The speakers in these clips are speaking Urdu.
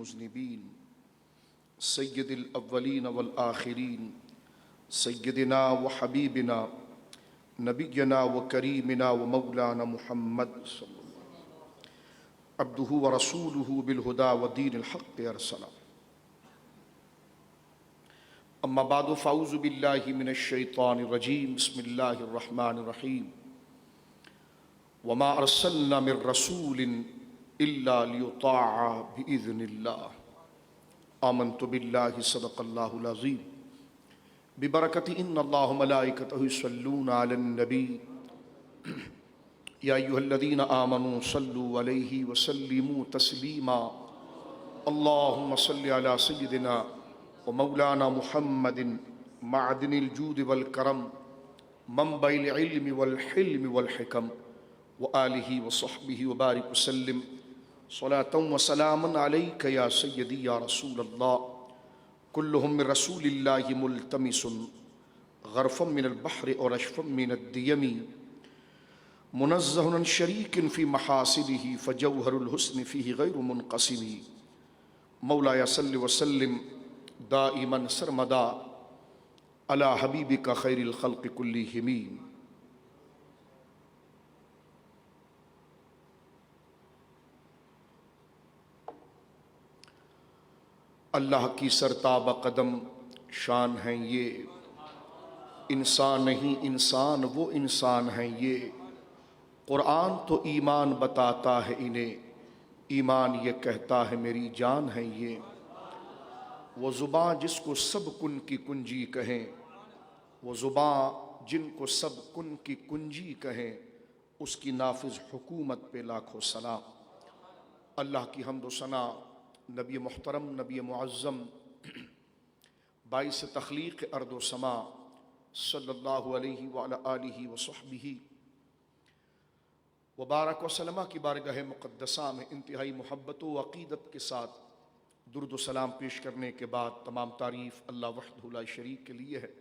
المذنبين سيد الأولين والآخرين سيدنا وحبيبنا نبينا وكريمنا ومولانا محمد صلى الله عليه وسلم عبده ورسوله بالهدى ودين الحق أرسله أما بعد فأعوذ بالله من الشيطان الرجيم بسم الله الرحمن الرحيم وما أرسلنا من رسول إلا ليطاع بإذن الله آمنت بالله صدق الله العظيم ببركة إن الله ملائكته يصلون على النبي يا أيها الذين آمنوا صلوا عليه وسلموا تسليما اللهم صل على سيدنا ومولانا محمد معدن الجود والكرم منبع العلم والحلم والحكم وآله وصحبه وبارك وسلم صلاة وسلاما عليك يا سيدي يا رسول الله كلهم من رسول الله ملتمس غرفا من البحر ورشفا من الديم منزه عن شريك في محاسنه فجوهر الحسن فيه غير منقسم مولاي صل وسلم دائما سرمدا على حبيبك خير الخلق كلهم اللہ کی سرتاب قدم شان ہیں یہ انسان نہیں انسان وہ انسان ہیں یہ قرآن تو ایمان بتاتا ہے انہیں ایمان یہ کہتا ہے میری جان ہے یہ وہ زباں جس کو سب کن کی کنجی کہیں وہ زباں جن کو سب کن کی کنجی کہیں اس کی نافذ حکومت پہ لاکھوں سلام اللہ کی حمد و ثنا نبی محترم نبی معظم باعث تخلیق ارض و سما صلی اللہ علیہ وعلی آلہ وصحبہ وبارک وسلم کی بارگاہ مقدسہ میں انتہائی محبت و عقیدت کے ساتھ درود و سلام پیش کرنے کے بعد تمام تعریف اللہ وحدہ لا شریک کے لیے ہے۔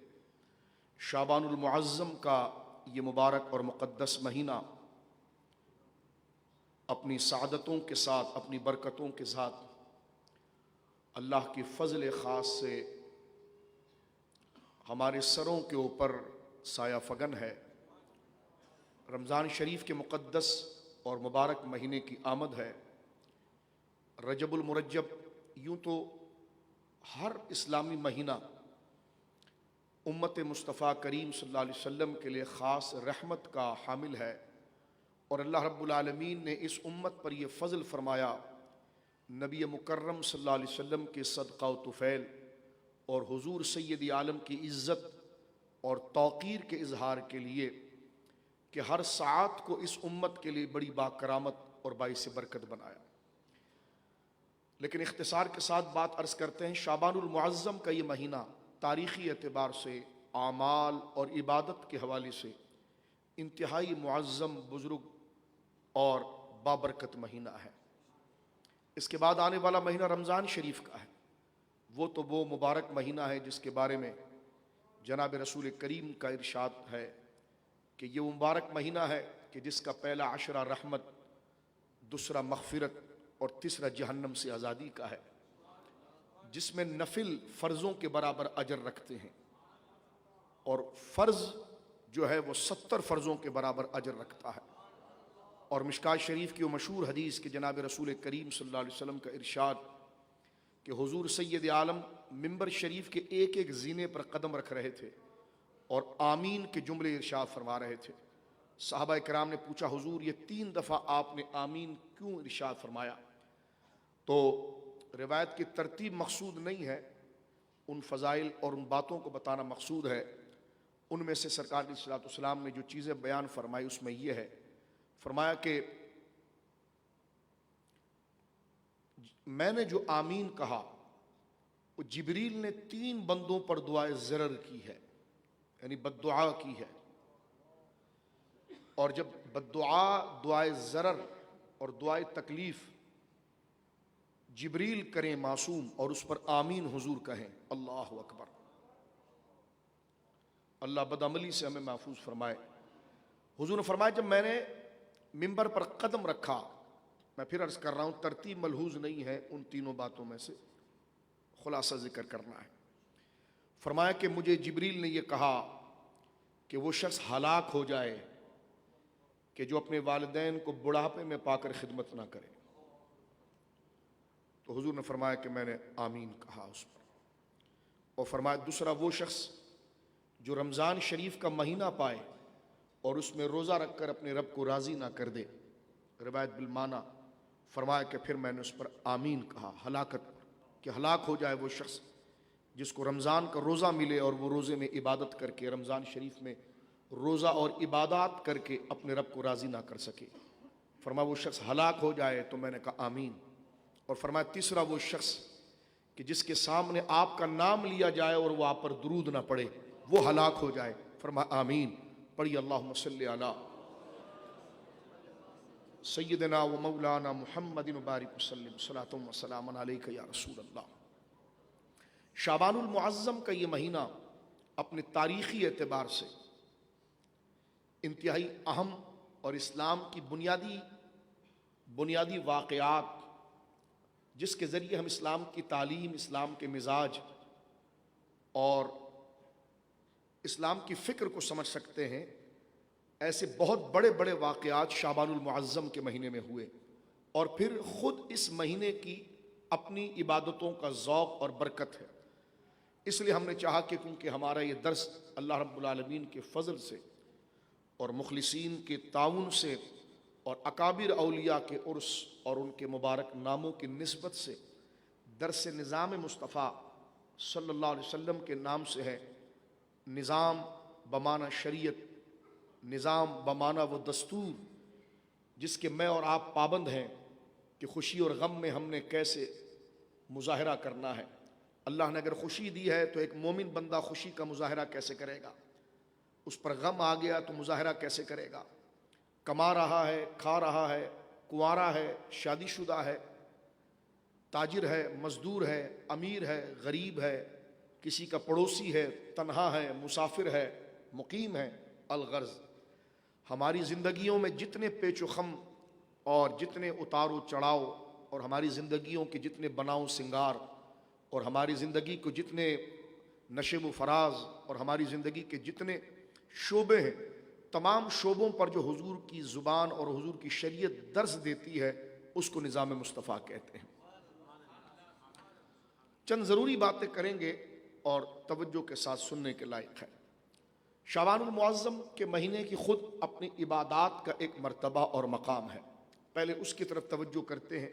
شعبان المعظم کا یہ مبارک اور مقدس مہینہ اپنی سعادتوں کے ساتھ اپنی برکتوں کے ساتھ اللہ کی فضل خاص سے ہمارے سروں کے اوپر سایہ فگن ہے۔ رمضان شریف کے مقدس اور مبارک مہینے کی آمد ہے۔ رجب المرجب یوں تو ہر اسلامی مہینہ امت مصطفیٰ کریم صلی اللہ علیہ وسلم کے لیے خاص رحمت کا حامل ہے، اور اللہ رب العالمین نے اس امت پر یہ فضل فرمایا، نبی مکرم صلی اللہ علیہ وسلم کے صدقہ و طفیل اور حضور سید عالم کی عزت اور توقیر کے اظہار کے لیے کہ ہر ساعت کو اس امت کے لیے بڑی باکرامت اور باعث برکت بنایا۔ لیکن اختصار کے ساتھ بات عرض کرتے ہیں، شعبان المعظم کا یہ مہینہ تاریخی اعتبار سے اعمال اور عبادت کے حوالے سے انتہائی معظم، بزرگ اور بابرکت مہینہ ہے۔ اس کے بعد آنے والا مہینہ رمضان شریف کا ہے، وہ تو وہ مبارک مہینہ ہے جس کے بارے میں جناب رسول کریم کا ارشاد ہے کہ یہ مبارک مہینہ ہے کہ جس کا پہلا عشرہ رحمت، دوسرا مغفرت اور تیسرا جہنم سے آزادی کا ہے، جس میں نفل فرضوں کے برابر اجر رکھتے ہیں، اور فرض جو ہے وہ 70 فرضوں کے برابر اجر رکھتا ہے۔ اور مشکات شریف کی وہ مشہور حدیث کہ جناب رسول کریم صلی اللہ علیہ وسلم کا ارشاد کہ حضور سید عالم منبر شریف کے ایک ایک زینے پر قدم رکھ رہے تھے اور آمین کے جملے ارشاد فرما رہے تھے۔ صحابہ کرام نے پوچھا حضور یہ 3 دفعہ آپ نے آمین کیوں ارشاد فرمایا؟ تو روایت کی ترتیب مقصود نہیں ہے، ان فضائل اور ان باتوں کو بتانا مقصود ہے۔ ان میں سے سرکار علیہ الصلوۃ والسلام نے جو چیزیں بیان فرمائی اس میں یہ ہے، فرمایا کہ میں نے جو آمین کہا وہ جبریل نے 3 بندوں پر دعائے ضرر کی ہے، یعنی بد دعا کی ہے، اور جب بد دعا، دعائے ضرر اور دعائے تکلیف جبریل کریں معصوم اور اس پر آمین حضور کہیں، اللہ اکبر، اللہ بدعملی سے ہمیں محفوظ فرمائے۔ حضور نے فرمایا جب میں نے منبر پر قدم رکھا، میں پھر عرض کر رہا ہوں ترتیب ملحوظ نہیں ہے، ان تینوں باتوں میں سے خلاصہ ذکر کرنا ہے۔ فرمایا کہ مجھے جبریل نے یہ کہا کہ وہ شخص ہلاک ہو جائے کہ جو اپنے والدین کو بڑھاپے میں پا کر خدمت نہ کرے۔ تو حضور نے فرمایا کہ میں نے آمین کہا اس پر، اور فرمایا دوسرا وہ شخص جو رمضان شریف کا مہینہ پائے اور اس میں روزہ رکھ کر اپنے رب کو راضی نہ کر دے، روایت بالمعنی، فرمایا کہ پھر میں نے اس پر آمین کہا ہلاکت پر، کہ ہلاک ہو جائے وہ شخص جس کو رمضان کا روزہ ملے اور وہ روزے میں عبادت کر کے، رمضان شریف میں روزہ اور عبادات کر کے اپنے رب کو راضی نہ کر سکے۔ فرمایا وہ شخص ہلاک ہو جائے، تو میں نے کہا آمین۔ اور فرمایا تیسرا وہ شخص کہ جس کے سامنے آپ کا نام لیا جائے اور وہ آپ پر درود نہ پڑے، وہ ہلاک ہو جائے۔ فرمایا آمین۔ پڑھی اللہم صلی علی سیدنا و مولانا محمد مبارک وسلم، صلاۃ و سلام علیک یا رسول اللہ۔ شعبان المعظم کا یہ مہینہ اپنے تاریخی اعتبار سے انتہائی اہم اور اسلام کی بنیادی واقعات جس کے ذریعے ہم اسلام کی تعلیم، اسلام کے مزاج اور اسلام کی فکر کو سمجھ سکتے ہیں، ایسے بہت بڑے بڑے واقعات شعبان المعظم کے مہینے میں ہوئے، اور پھر خود اس مہینے کی اپنی عبادتوں کا ذوق اور برکت ہے۔ اس لیے ہم نے چاہا کہ کیونکہ ہمارا یہ درس اللہ رب العالمین کے فضل سے اور مخلصین کے تعاون سے اور اکابر اولیاء کے عرس اور ان کے مبارک ناموں کی نسبت سے درس نظام مصطفیٰ صلی اللہ علیہ وسلم کے نام سے ہے۔ نظام بمعنی شریعت، نظام بمعنی وہ دستور جس کے میں اور آپ پابند ہیں کہ خوشی اور غم میں ہم نے کیسے مظاہرہ کرنا ہے۔ اللہ نے اگر خوشی دی ہے تو ایک مومن بندہ خوشی کا مظاہرہ کیسے کرے گا، اس پر غم آ گیا تو مظاہرہ کیسے کرے گا؟ کما رہا ہے، کھا رہا ہے، کنوارا ہے، شادی شدہ ہے، تاجر ہے، مزدور ہے، امیر ہے، غریب ہے، کسی کا پڑوسی ہے، تنہا ہے، مسافر ہے، مقیم ہے، الغرض ہماری زندگیوں میں جتنے پیچ و خم اور جتنے اتار و چڑھاؤ اور ہماری زندگیوں کے جتنے بناؤ سنگار اور ہماری زندگی کو جتنے نشیب و فراز اور ہماری زندگی کے جتنے شعبے ہیں، تمام شعبوں پر جو حضور کی زبان اور حضور کی شریعت درس دیتی ہے اس کو نظام مصطفیٰ کہتے ہیں۔ چند ضروری باتیں کریں گے اور توجہ کے ساتھ سننے کے لائق ہے۔ شعبان المعظم کے مہینے کی خود اپنی عبادات کا ایک مرتبہ اور مقام ہے، پہلے اس کی طرف توجہ کرتے ہیں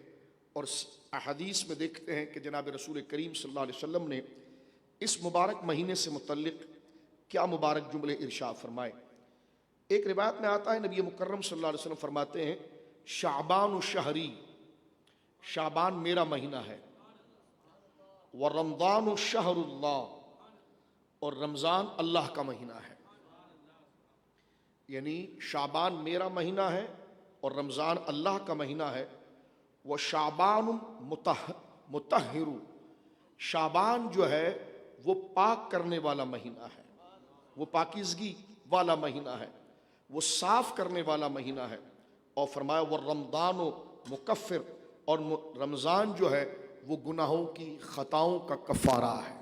اور احادیث میں دیکھتے ہیں کہ جناب رسول کریم صلی اللہ علیہ وسلم نے اس مبارک مہینے سے متعلق کیا مبارک جملے ارشاد فرمائے۔ ایک روایت میں آتا ہے نبی مکرم صلی اللہ علیہ وسلم فرماتے ہیں شعبان شہری، شعبان میرا مہینہ ہے، ورمضان شہر اللہ، اور رمضان اللہ کا مہینہ ہے۔ یعنی شعبان میرا مہینہ ہے اور رمضان اللہ کا مہینہ ہے۔ وہ شعبان مطہر، شعبان جو ہے وہ پاک کرنے والا مہینہ ہے، وہ پاکیزگی والا مہینہ ہے، وہ صاف کرنے والا مہینہ ہے۔ اور فرمایا وہ رمضان و مکفر، اور رمضان جو ہے وہ گناہوں کی خطاؤں کا کفارہ ہے۔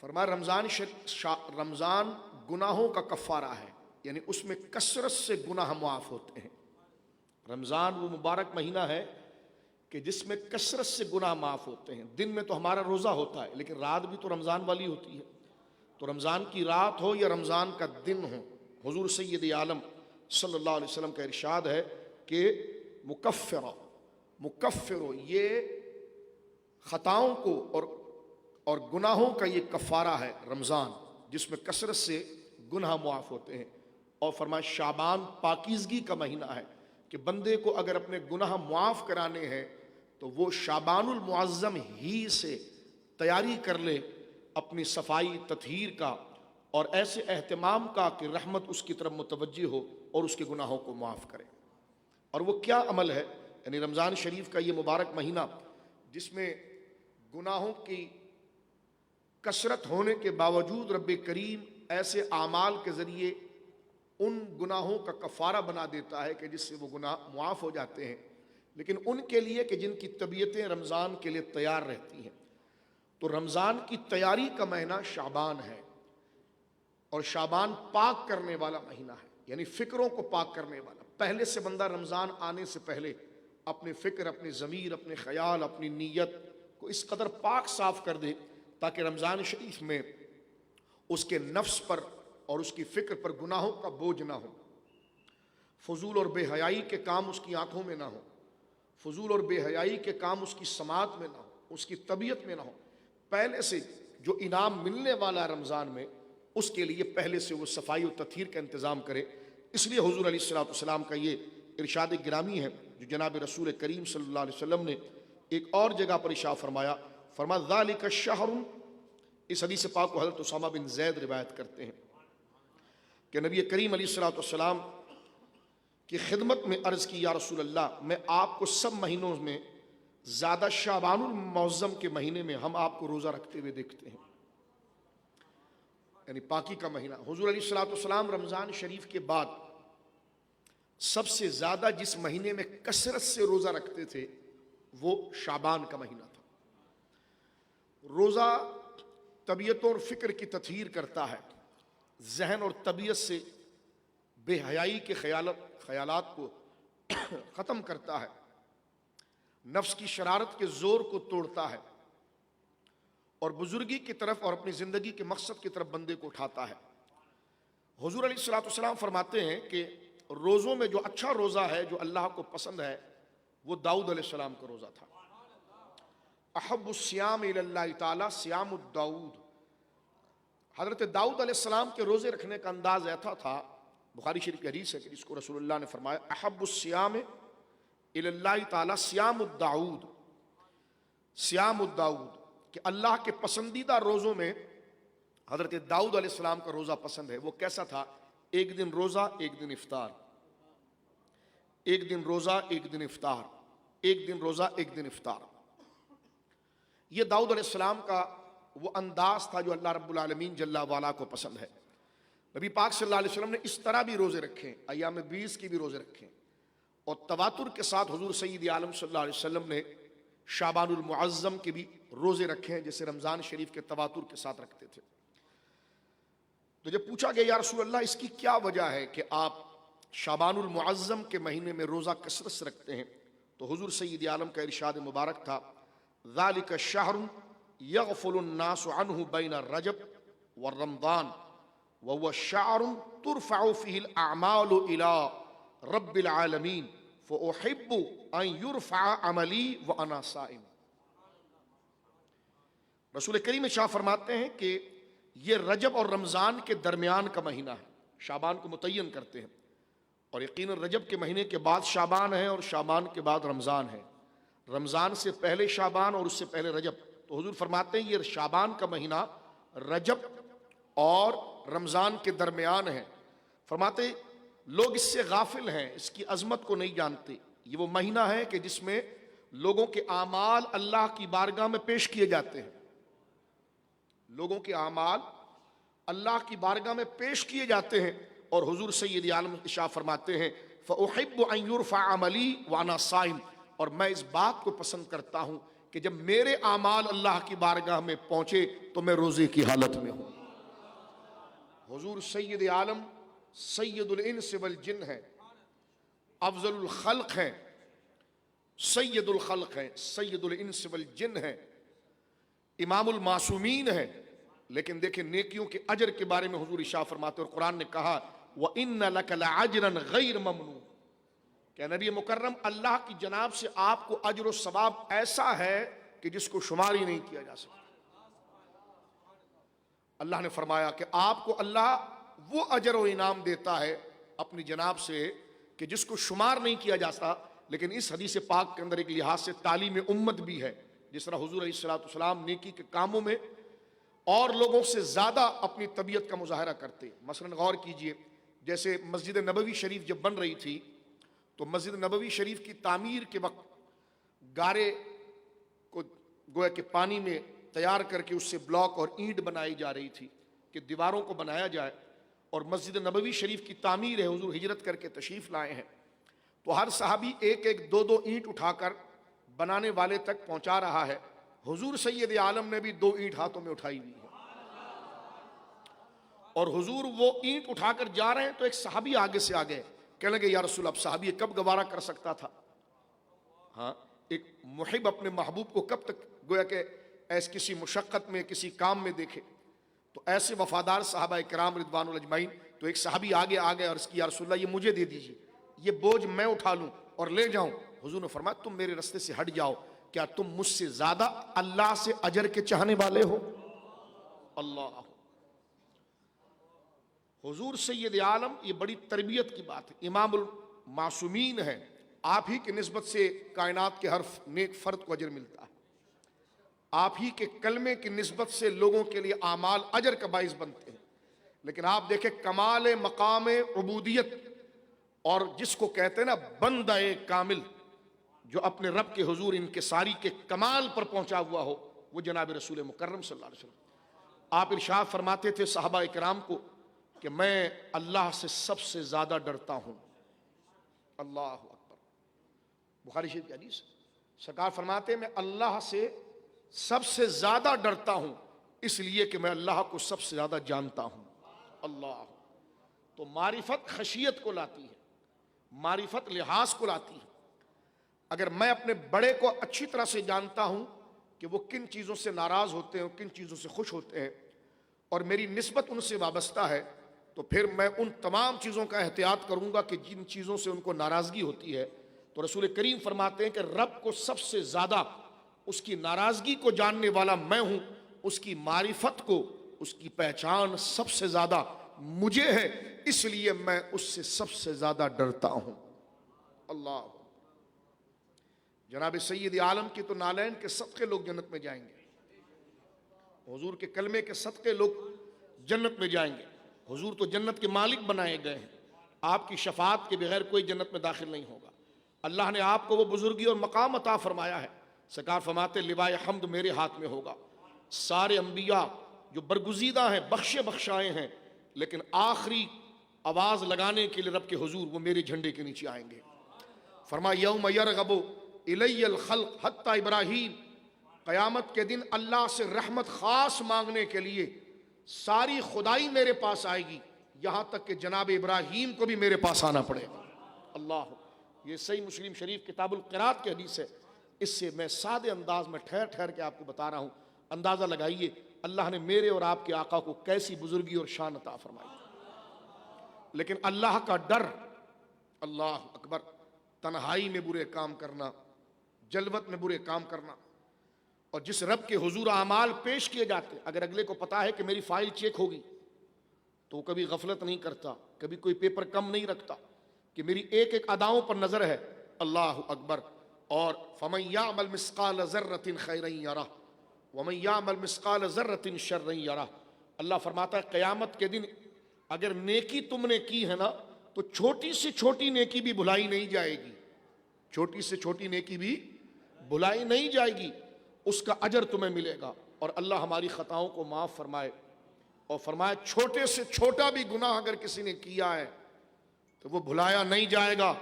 فرمایا رمضان گناہوں کا کفارہ ہے، یعنی اس میں کثرت سے گناہ معاف ہوتے ہیں۔ رمضان وہ مبارک مہینہ ہے کہ جس میں کثرت سے گناہ معاف ہوتے ہیں۔ دن میں تو ہمارا روزہ ہوتا ہے لیکن رات بھی تو رمضان والی ہوتی ہے، تو رمضان کی رات ہو یا رمضان کا دن ہو، حضور سید عالم صلی اللہ علیہ وسلم کا ارشاد ہے کہ مکفر یہ خطاؤں کو اور گناہوں کا یہ کفارہ ہے رمضان، جس میں کثرت سے گناہ معاف ہوتے ہیں۔ اور فرمایا شعبان پاکیزگی کا مہینہ ہے کہ بندے کو اگر اپنے گناہ معاف کرانے ہیں تو وہ شعبان المعظم ہی سے تیاری کر لے اپنی صفائی تطہیر کا اور ایسے اہتمام کا کہ رحمت اس کی طرف متوجہ ہو اور اس کے گناہوں کو معاف کرے۔ اور وہ کیا عمل ہے؟ یعنی رمضان شریف کا یہ مبارک مہینہ جس میں گناہوں کی کثرت ہونے کے باوجود رب کریم ایسے اعمال کے ذریعے ان گناہوں کا کفارہ بنا دیتا ہے کہ جس سے وہ گناہ معاف ہو جاتے ہیں، لیکن ان کے لیے کہ جن کی طبیعتیں رمضان کے لیے تیار رہتی ہیں۔ تو رمضان کی تیاری کا مہینہ شعبان ہے، اور شعبان پاک کرنے والا مہینہ ہے، یعنی فکروں کو پاک کرنے والا۔ پہلے سے بندہ رمضان آنے سے پہلے اپنے فکر، اپنے ضمیر، اپنے خیال، اپنی نیت کو اس قدر پاک صاف کر دے تاکہ رمضان شریف میں اس کے نفس پر اور اس کی فکر پر گناہوں کا بوجھ نہ ہو، فضول اور بے حیائی کے کام اس کی آنکھوں میں نہ ہو، فضول اور بے حیائی کے کام اس کی سماعت میں نہ ہو، اس کی طبیعت میں نہ ہو۔ پہلے سے جو انعام ملنے والا ہے رمضان میں، اس کے لیے پہلے سے وہ صفائی و تطہیر کا انتظام کرے۔ اس لیے حضور علیہ الصلوۃ والسلام کا یہ ارشاد گرامی ہے جو جناب رسول کریم صلی اللہ علیہ وسلم نے ایک اور جگہ پر ارشاد فرمایا، ذالک الشہر۔ اس حدیث پاک کو حضرت اسامہ بن زید روایت کرتے ہیں کہ نبی کریم علیہ الصلوۃ والسلام کی خدمت میں عرض کی، یا رسول اللہ، میں آپ کو سب مہینوں میں زیادہ شعبان المعظم کے مہینے میں ہم آپ کو روزہ رکھتے ہوئے دیکھتے ہیں، یعنی پاکی کا مہینہ۔ حضور علیہ الصلوۃ والسلام رمضان شریف کے بعد سب سے زیادہ جس مہینے میں کثرت سے روزہ رکھتے تھے وہ شعبان کا مہینہ تھا۔ روزہ طبیعتوں اور فکر کی تطہیر کرتا ہے، ذہن اور طبیعت سے بے حیائی کے خیالات کو ختم کرتا ہے، نفس کی شرارت کے زور کو توڑتا ہے، اور بزرگی کی طرف اور اپنی زندگی کے مقصد کی طرف بندے کو اٹھاتا ہے۔ حضور علیہ الصلوۃ والسلام فرماتے ہیں کہ روزوں میں جو اچھا روزہ ہے جو اللہ کو پسند ہے وہ داؤد علیہ السلام کا روزہ تھا۔ احب الصیام الی اللہ تعالی صیام الداؤد۔ حضرت داؤد علیہ السلام کے روزے رکھنے کا انداز ایسا تھا، بخاری شریف کی حدیث ہے کہ جس کو رسول اللہ نے فرمایا، احب الصیام الی اللہ تعالی صیام الداؤد، صیام الداؤد، کہ اللہ کے پسندیدہ روزوں میں حضرت داؤد علیہ السلام کا روزہ پسند ہے۔ وہ کیسا تھا؟ ایک دن روزہ، ایک دن افطار، ایک دن روزہ، ایک دن افطار، ایک دن روزہ، ایک دن افطار۔ یہ داؤد علیہ السلام کا وہ انداز تھا جو اللہ رب العالمین جل وعلا کو پسند ہے۔ نبی پاک صلی اللہ علیہ وسلم نے اس طرح بھی روزے رکھے، ایام 20 کی بھی روزے رکھے، اور تواتر کے ساتھ حضور سید عالم صلی اللہ علیہ وسلم نے شعبان المعظم کے بھی روزے رکھے ہیں، جیسے رمضان شریف کے تواتر کے ساتھ رکھتے تھے۔ تو جب پوچھا گیا یا رسول اللہ اس کی کیا وجہ ہے کہ آپ شعبان المعظم کے مہینے میں روزہ کثرت سے رکھتے ہیں، تو حضور سید عالم کا ارشاد مبارک تھا، ذالک الشہر یغفل الناس عنہ بین الرجب والرمضان وهو شعر ترفع فيه الاعمال الى رب العالمین فاحب ان يرفع عملی وانا صائم۔ رسول کریم شاہ فرماتے ہیں کہ یہ رجب اور رمضان کے درمیان کا مہینہ ہے، شعبان کو متعین کرتے ہیں، اور یقیناً رجب کے مہینے کے بعد شعبان ہے اور شعبان کے بعد رمضان ہے، رمضان سے پہلے شعبان اور اس سے پہلے رجب۔ تو حضور فرماتے ہیں یہ شعبان کا مہینہ رجب اور رمضان کے درمیان ہے۔ فرماتے لوگ اس سے غافل ہیں، اس کی عظمت کو نہیں جانتے۔ یہ وہ مہینہ ہے کہ جس میں لوگوں کے اعمال اللہ کی بارگاہ میں پیش کیے جاتے ہیں، لوگوں کے اعمال اللہ کی بارگاہ میں پیش کیے جاتے ہیں، اور حضور سید عالم ارشاد فرماتے ہیں، فَأُحِبُّ أَن يُرْفَعَ عَمَلِي وَأَنَا صَائِمٌ، اور میں اس بات کو پسند کرتا ہوں کہ جب میرے اعمال اللہ کی بارگاہ میں پہنچے تو میں روزے کی حالت میں ہوں۔ حضور سید عالم سید الانس والجن ہیں، افضل الخلق ہیں، سید الخلق ہیں، سید الانس والجن ہیں، امام المعصومین ہیں، لیکن دیکھیں نیکیوں کے اجر کے بارے میں حضور ارشاد فرماتے ہیں، اور قرآن نے کہا وَإِنَّ لَكَ لَعَجْرًا غَيْرَ مَمْنُونٍ، کہ نبی مکرم اللہ کی جناب سے آپ کو اجر و ثواب ایسا ہے کہ جس کو شمار ہی نہیں کیا جا سکتا۔ اللہ نے فرمایا کہ آپ کو اللہ وہ اجر و انعام دیتا ہے اپنی جناب سے کہ جس کو شمار نہیں کیا جاتا۔ لیکن اس حدیث پاک کے اندر ایک لحاظ سے تعلیم امت بھی ہے، جس طرح حضور علیہ الصلوۃ والسلام نیکی کے کاموں میں اور لوگوں سے زیادہ اپنی طبیعت کا مظاہرہ کرتے۔ مثلا غور کیجئے، جیسے مسجد نبوی شریف جب بن رہی تھی تو مسجد نبوی شریف کی تعمیر کے وقت گارے کو گویا کہ پانی میں تیار کر کے اس سے بلاک اور اینٹ بنائی جا رہی تھی کہ دیواروں کو بنایا جائے، اور مسجد نبوی شریف کی تعمیر ہے، حضور ہجرت کر کے تشریف لائے ہیں، تو ہر صحابی ایک ایک دو دو اینٹ اٹھا کر بنانے والے تک پہنچا رہا ہے۔ حضور سید عالم نے بھی 2 اینٹ ہاتھوں میں اٹھائی ہوئی ہے، اور حضور وہ اینٹ اٹھا کر جا رہے ہیں تو ایک صحابی آگے سے آگے کہنے لگے یا رسول اللہ، صحابی کب گوارا کر سکتا تھا؟ ہاں، ایک محب اپنے محبوب کو کب تک گویا کہ ایس کسی مشقت میں کسی کام میں دیکھے؟ تو ایسے وفادار صحابہ کرام رضوان الاجمعین، تو ایک صحابی آگے آگے عرض کی یا رسول اللہ یہ مجھے دے دیجیے، یہ بوجھ میں اٹھا لوں اور لے جاؤں۔ حضور نے فرمایا تم میرے راستے سے ہٹ جاؤ، کیا تم مجھ سے زیادہ اللہ سے اجر کے چاہنے والے ہو؟ اللہ، حضور سید عالم، یہ بڑی تربیت کی بات ہے، امام المعصومین ہے، آپ ہی کی نسبت سے کائنات کے ہر نیک فرد کو اجر ملتا ہے، آپ ہی کے کلمے کی نسبت سے لوگوں کے لیے اعمال اجر کا باعث بنتے ہیں، لیکن آپ دیکھیں کمال مقام عبودیت، اور جس کو کہتے ہیں نا بندہ کامل، جو اپنے رب کے حضور انکساری کے کمال پر پہنچا ہوا ہو، وہ جناب رسول مکرم صلی اللہ علیہ وسلم۔ آپ ارشاد فرماتے تھے صحابہ کرام کو کہ میں اللہ سے سب سے زیادہ ڈرتا ہوں۔ اللہ اکبر، بخاری شریف کی حدیث، سرکار فرماتے ہیں میں اللہ سے سب سے زیادہ ڈرتا ہوں اس لیے کہ میں اللہ کو سب سے زیادہ جانتا ہوں۔ اللہ، تو معرفت خشیت کو لاتی ہے، معرفت لحاظ کو لاتی ہے۔ اگر میں اپنے بڑے کو اچھی طرح سے جانتا ہوں کہ وہ کن چیزوں سے ناراض ہوتے ہیں، کن چیزوں سے خوش ہوتے ہیں، اور میری نسبت ان سے وابستہ ہے، تو پھر میں ان تمام چیزوں کا احتیاط کروں گا کہ جن چیزوں سے ان کو ناراضگی ہوتی ہے۔ تو رسول کریم فرماتے ہیں کہ رب کو سب سے زیادہ اس کی ناراضگی کو جاننے والا میں ہوں، اس کی معرفت کو، اس کی پہچان سب سے زیادہ مجھے ہے، اس لیے میں اس سے سب سے زیادہ ڈرتا ہوں۔ اللہ، جناب سید عالم کی تو نالین کے صدقے لوگ جنت میں جائیں گے، حضور کے کلمے کے صدقے لوگ جنت میں جائیں گے۔ حضور تو جنت کے مالک بنائے گئے ہیں، آپ کی شفاعت کے بغیر کوئی جنت میں داخل نہیں ہوگا۔ اللہ نے آپ کو وہ بزرگی اور مقام عطا فرمایا ہے، سرکار فرماتے لوائے حمد میرے ہاتھ میں ہوگا۔ سارے انبیاء جو برگزیدہ ہیں، بخشے بخشائے ہیں، لیکن آخری آواز لگانے کے لیے رب کے حضور وہ میرے جھنڈے کے نیچے آئیں گے۔ فرمایا یوم یرغب الی الخلق حتی ابراہیم، قیامت کے دن اللہ سے رحمت خاص مانگنے کے لیے ساری خدائی میرے پاس آئے گی، یہاں تک کہ جناب ابراہیم کو بھی میرے پاس آنا پڑے گا۔ اللہ، یہ صحیح مسلم شریف کتاب القرات کی حدیث ہے۔ اس سے میں سادے انداز میں ٹھہر ٹھہر کے آپ کو بتا رہا ہوں، اندازہ لگائیے اللہ نے میرے اور آپ کے آقا کو کیسی بزرگی اور شان عطا فرمائی۔ لیکن اللہ کا ڈر، اللہ اکبر، تنہائی میں برے کام کرنا، جلوت میں برے کام کرنا، اور جس رب کے حضور اعمال پیش کیے جاتے، اگر اگلے کو پتا ہے کہ میری فائل چیک ہوگی تو وہ کبھی غفلت نہیں کرتا، کبھی کوئی پیپر کم نہیں رکھتا، کہ میری ایک ایک اداؤں پر نظر ہے۔ اللہ اکبر، اور فَمَن يَعْمَلْ مِثْقَالَ ذَرَّةٍ خَيْرًا يَرَهُ وَمَن يَعْمَلْ مِثْقَالَ ذَرَّةٍ شَرًّا يَرَهُ۔ اللہ فرماتا ہے قیامت کے دن اگر نیکی تم نے کی ہے نا تو چھوٹی سے چھوٹی نیکی بھی بھلائی نہیں جائے گی، چھوٹی سے چھوٹی نیکی بھی بھلائی نہیں جائے گی، اس کا اجر تمہیں ملے گا۔ اور اللہ ہماری خطاؤں کو معاف فرمائے، اور فرمائے چھوٹے سے چھوٹا بھی گناہ اگر کسی نے کیا ہے تو وہ بھلایا نہیں جائے گا،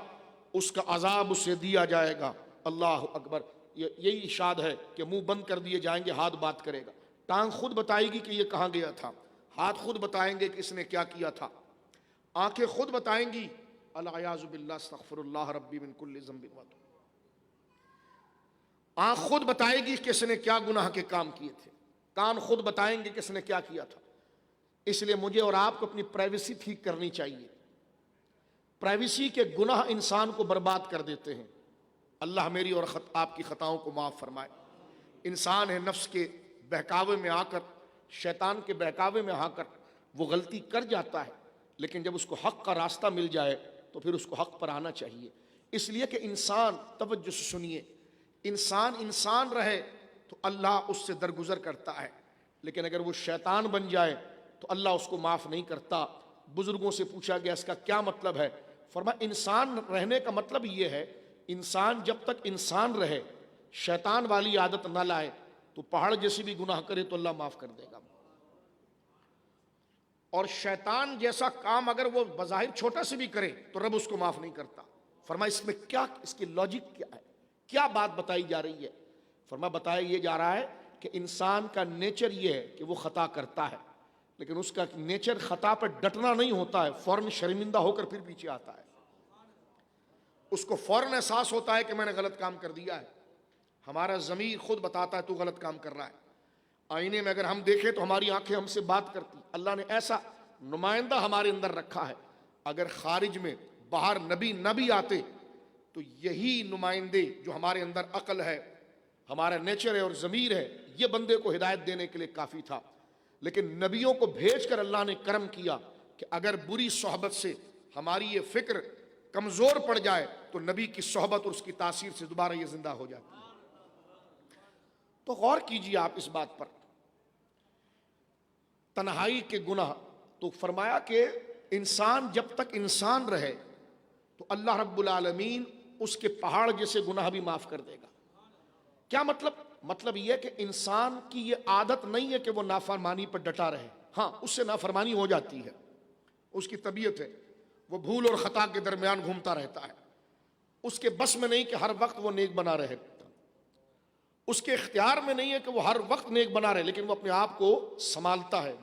اس کا عذاب اسے دیا جائے گا۔ اللہ اکبر، یہی ارشاد ہے کہ منہ بند کر دیے جائیں گے، ہاتھ بات کرے گا، ٹانگ خود بتائے گی کہ یہ کہاں گیا تھا، ہاتھ خود بتائیں گے کہ اس نے کیا کیا تھا، آنکھیں خود بتائیں گی العیاذ باللہ استغفر اللہ ربی من کل ذنب واتوب، آنکھ خود بتائے گی کہ اس نے کیا گناہ کے کام کیے تھے، کان خود بتائیں گے کہ اس نے کیا کیا تھا۔ اس لیے مجھے اور آپ کو اپنی پرائیویسی ٹھیک کرنی چاہیے، پرائیویسی کے گناہ انسان کو برباد کر دیتے ہیں۔ اللہ میری اور آپ کی خطاؤں کو معاف فرمائے۔ انسان ہے، نفس کے بہکاوے میں آ کر، شیطان کے بہکاوے میں آ کر وہ غلطی کر جاتا ہے، لیکن جب اس کو حق کا راستہ مل جائے تو پھر اس کو حق پر آنا چاہیے۔ اس لیے کہ انسان، توجہ سے سنیے، انسان رہے تو اللہ اس سے درگزر کرتا ہے، لیکن اگر وہ شیطان بن جائے تو اللہ اس کو معاف نہیں کرتا۔ بزرگوں سے پوچھا گیا اس کا کیا مطلب ہے، فرمایا انسان رہنے کا مطلب یہ ہے، انسان جب تک انسان رہے، شیطان والی عادت نہ لائے، تو پہاڑ جیسی بھی گناہ کرے تو اللہ معاف کر دے گا۔ اور شیطان جیسا کام اگر وہ بظاہر چھوٹا سے بھی کرے تو رب اس کو معاف نہیں کرتا۔ فرمایا اس میں کیا، اس کی لاجک کیا ہے، کیا بات بتائی جا رہی ہے؟ فرمایا بتایا یہ جا رہا ہے کہ انسان کا نیچر یہ ہے کہ وہ خطا کرتا ہے، لیکن اس کا نیچر خطا پر ڈٹنا نہیں ہوتا ہے، فوراً شرمندہ ہو کر پھر پیچھے آتا ہے۔ اس کو فوراً احساس ہوتا ہے کہ میں نے غلط کام کر دیا ہے۔ ہمارا ضمیر خود بتاتا ہے تو غلط کام کر رہا ہے۔ آئینے میں اگر ہم دیکھیں تو ہماری آنکھیں ہم سے بات کرتی۔ اللہ نے ایسا نمائندہ ہمارے اندر رکھا ہے، اگر خارج میں باہر نبی نہ بھی آتے تو یہی نمائندے جو ہمارے اندر عقل ہے، ہمارا نیچر ہے اور ضمیر ہے، یہ بندے کو ہدایت دینے کے لیے کافی تھا۔ لیکن نبیوں کو بھیج کر اللہ نے کرم کیا کہ اگر بری صحبت سے ہماری یہ فکر کمزور پڑ جائے تو نبی کی صحبت اور اس کی تاثیر سے دوبارہ یہ زندہ ہو جاتی ہے۔ تو غور کیجئے آپ اس بات پر، تنہائی کے گناہ، تو فرمایا کہ انسان جب تک انسان رہے تو اللہ رب العالمین اس کے پہاڑ جیسے گناہ بھی معاف کر دے گا۔ کیا مطلب؟ مطلب یہ کہ انسان کی یہ عادت نہیں ہے کہ وہ نافرمانی پر ڈٹا رہے، ہاں اس سے نافرمانی ہو جاتی ہے، اس کی طبیعت ہے، وہ بھول اور خطا کے درمیان گھومتا رہتا ہے، اس کے بس میں نہیں کہ ہر وقت وہ نیک بنا رہے، اس کے اختیار میں نہیں ہے کہ وہ ہر وقت نیک بنا رہے، لیکن وہ اپنے آپ کو سنبھالتا ہے،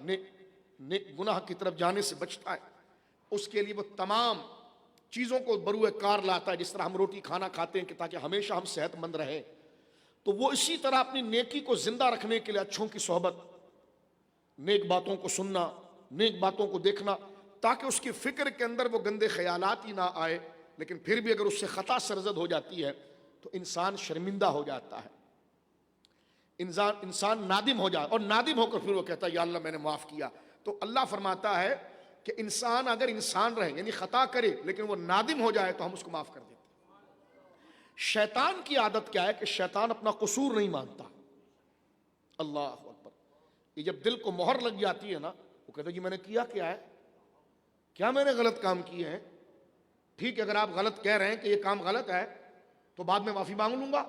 گناہ کی طرف جانے سے بچتا ہے۔ اس کے لیے وہ تمام چیزوں کو بروئے کار لاتا ہے، جس طرح ہم روٹی کھانا کھاتے ہیں کہ تاکہ ہمیشہ ہم صحت مند رہیں، تو وہ اسی طرح اپنی نیکی کو زندہ رکھنے کے لیے اچھوں کی صحبت، نیک باتوں کو سننا، نیک باتوں کو دیکھنا، تاکہ اس کی فکر کے اندر وہ گندے خیالات ہی نہ آئے، لیکن پھر بھی اگر اس سے خطا سرزد ہو جاتی ہے تو انسان شرمندہ ہو جاتا ہے، انسان نادم ہو جائے، اور نادم ہو کر پھر وہ کہتا ہے یا اللہ میں نے معاف کیا۔ تو اللہ فرماتا ہے کہ انسان اگر انسان رہے یعنی خطا کرے لیکن وہ نادم ہو جائے تو ہم اس کو معاف کر دیتے ہیں۔ شیطان کی عادت کیا ہے کہ شیطان اپنا قصور نہیں مانتا۔ اللہ اکبر، یہ جب دل کو مہر لگ جاتی ہے نا، وہ کہتا ہے جی میں نے کیا کیا ہے، کیا میں نے غلط کام کیے ہیں؟ ٹھیک ہے اگر آپ غلط کہہ رہے ہیں کہ یہ کام غلط ہے تو بعد میں معافی مانگ لوں گا،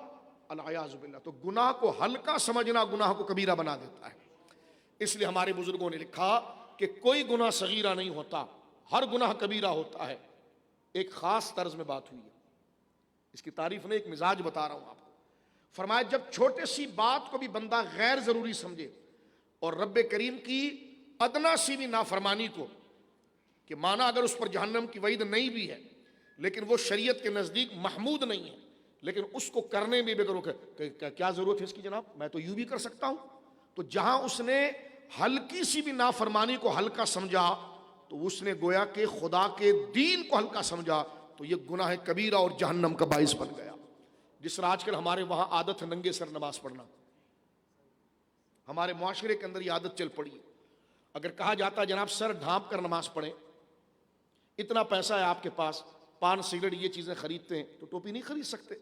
العیاذ باللہ۔ تو گناہ کو ہلکا سمجھنا گناہ کو کبیرہ بنا دیتا ہے۔ اس لیے ہمارے بزرگوں نے لکھا کہ کوئی گناہ صغیرہ نہیں ہوتا، ہر گناہ کبیرہ ہوتا ہے۔ ایک خاص طرز میں بات ہوئی ہے، اس کی تعریف نے ایک مزاج بتا رہا ہوں آپ کو۔ فرمایا جب چھوٹے سی بات کو بھی بندہ غیر ضروری سمجھے اور رب کریم کی ادنا سی بھی نافرمانی کو، کہ مانا اگر اس پر جہنم کی وعید نہیں بھی ہے لیکن وہ شریعت کے نزدیک محمود نہیں ہے، لیکن اس کو کرنے میں بھی اگر کیا ضرورت ہے اس کی جناب، میں تو یوں بھی کر سکتا ہوں، تو جہاں اس نے ہلکی سی بھی نافرمانی کو ہلکا سمجھا تو اس نے گویا کہ خدا کے دین کو ہلکا سمجھا، تو یہ گناہ کبیرہ اور جہنم کا باعث بن گیا۔ جس طرح آج کل ہمارے وہاں عادت ہے ننگے سر نماز پڑھنا، ہمارے معاشرے کے اندر یہ عادت چل پڑی ہے۔ اگر کہا جاتا ہے جناب سر ڈھانپ کر نماز پڑھیں، اتنا پیسہ ہے آپ کے پاس، پان سگریٹ یہ چیزیں خریدتے ہیں تو ٹوپی نہیں خرید سکتے،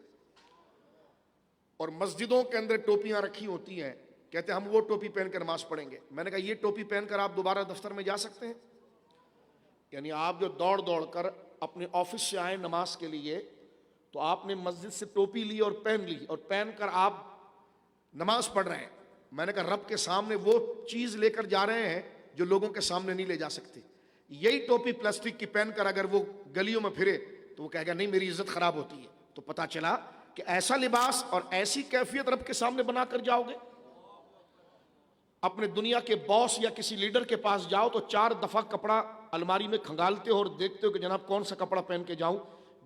اور مسجدوں کے اندر ٹوپیاں رکھی ہوتی ہیں، کہتے ہیں ہم وہ ٹوپی پہن کر نماز پڑھیں گے۔ میں نے کہا یہ ٹوپی پہن کر آپ دوبارہ دفتر میں جا سکتے ہیں؟ یعنی آپ جو دوڑ دوڑ کر اپنے آفس سے آئے نماز کے لیے، تو آپ نے مسجد سے ٹوپی لی اور پہن لی، اور پہن کر آپ نماز پڑھ رہے ہیں۔ میں نے کہا رب کے سامنے وہ چیز لے کر جا رہے ہیں جو لوگوں کے سامنے نہیں لے جا سکتے۔ یہی ٹوپی پلاسٹک کی پہن کر اگر وہ گلیوں میں پھرے تو وہ کہے گا نہیں میری عزت خراب ہوتی ہے۔ تو پتا چلا کہ ایسا لباس اور ایسی کیفیت رب کے سامنے بنا کر جاؤ گے۔ اپنے دنیا کے باس یا کسی لیڈر کے پاس جاؤ تو 4 دفعہ کپڑا الماری میں کھنگالتے ہو اور دیکھتے ہو کہ جناب کون سا کپڑا پہن کے جاؤں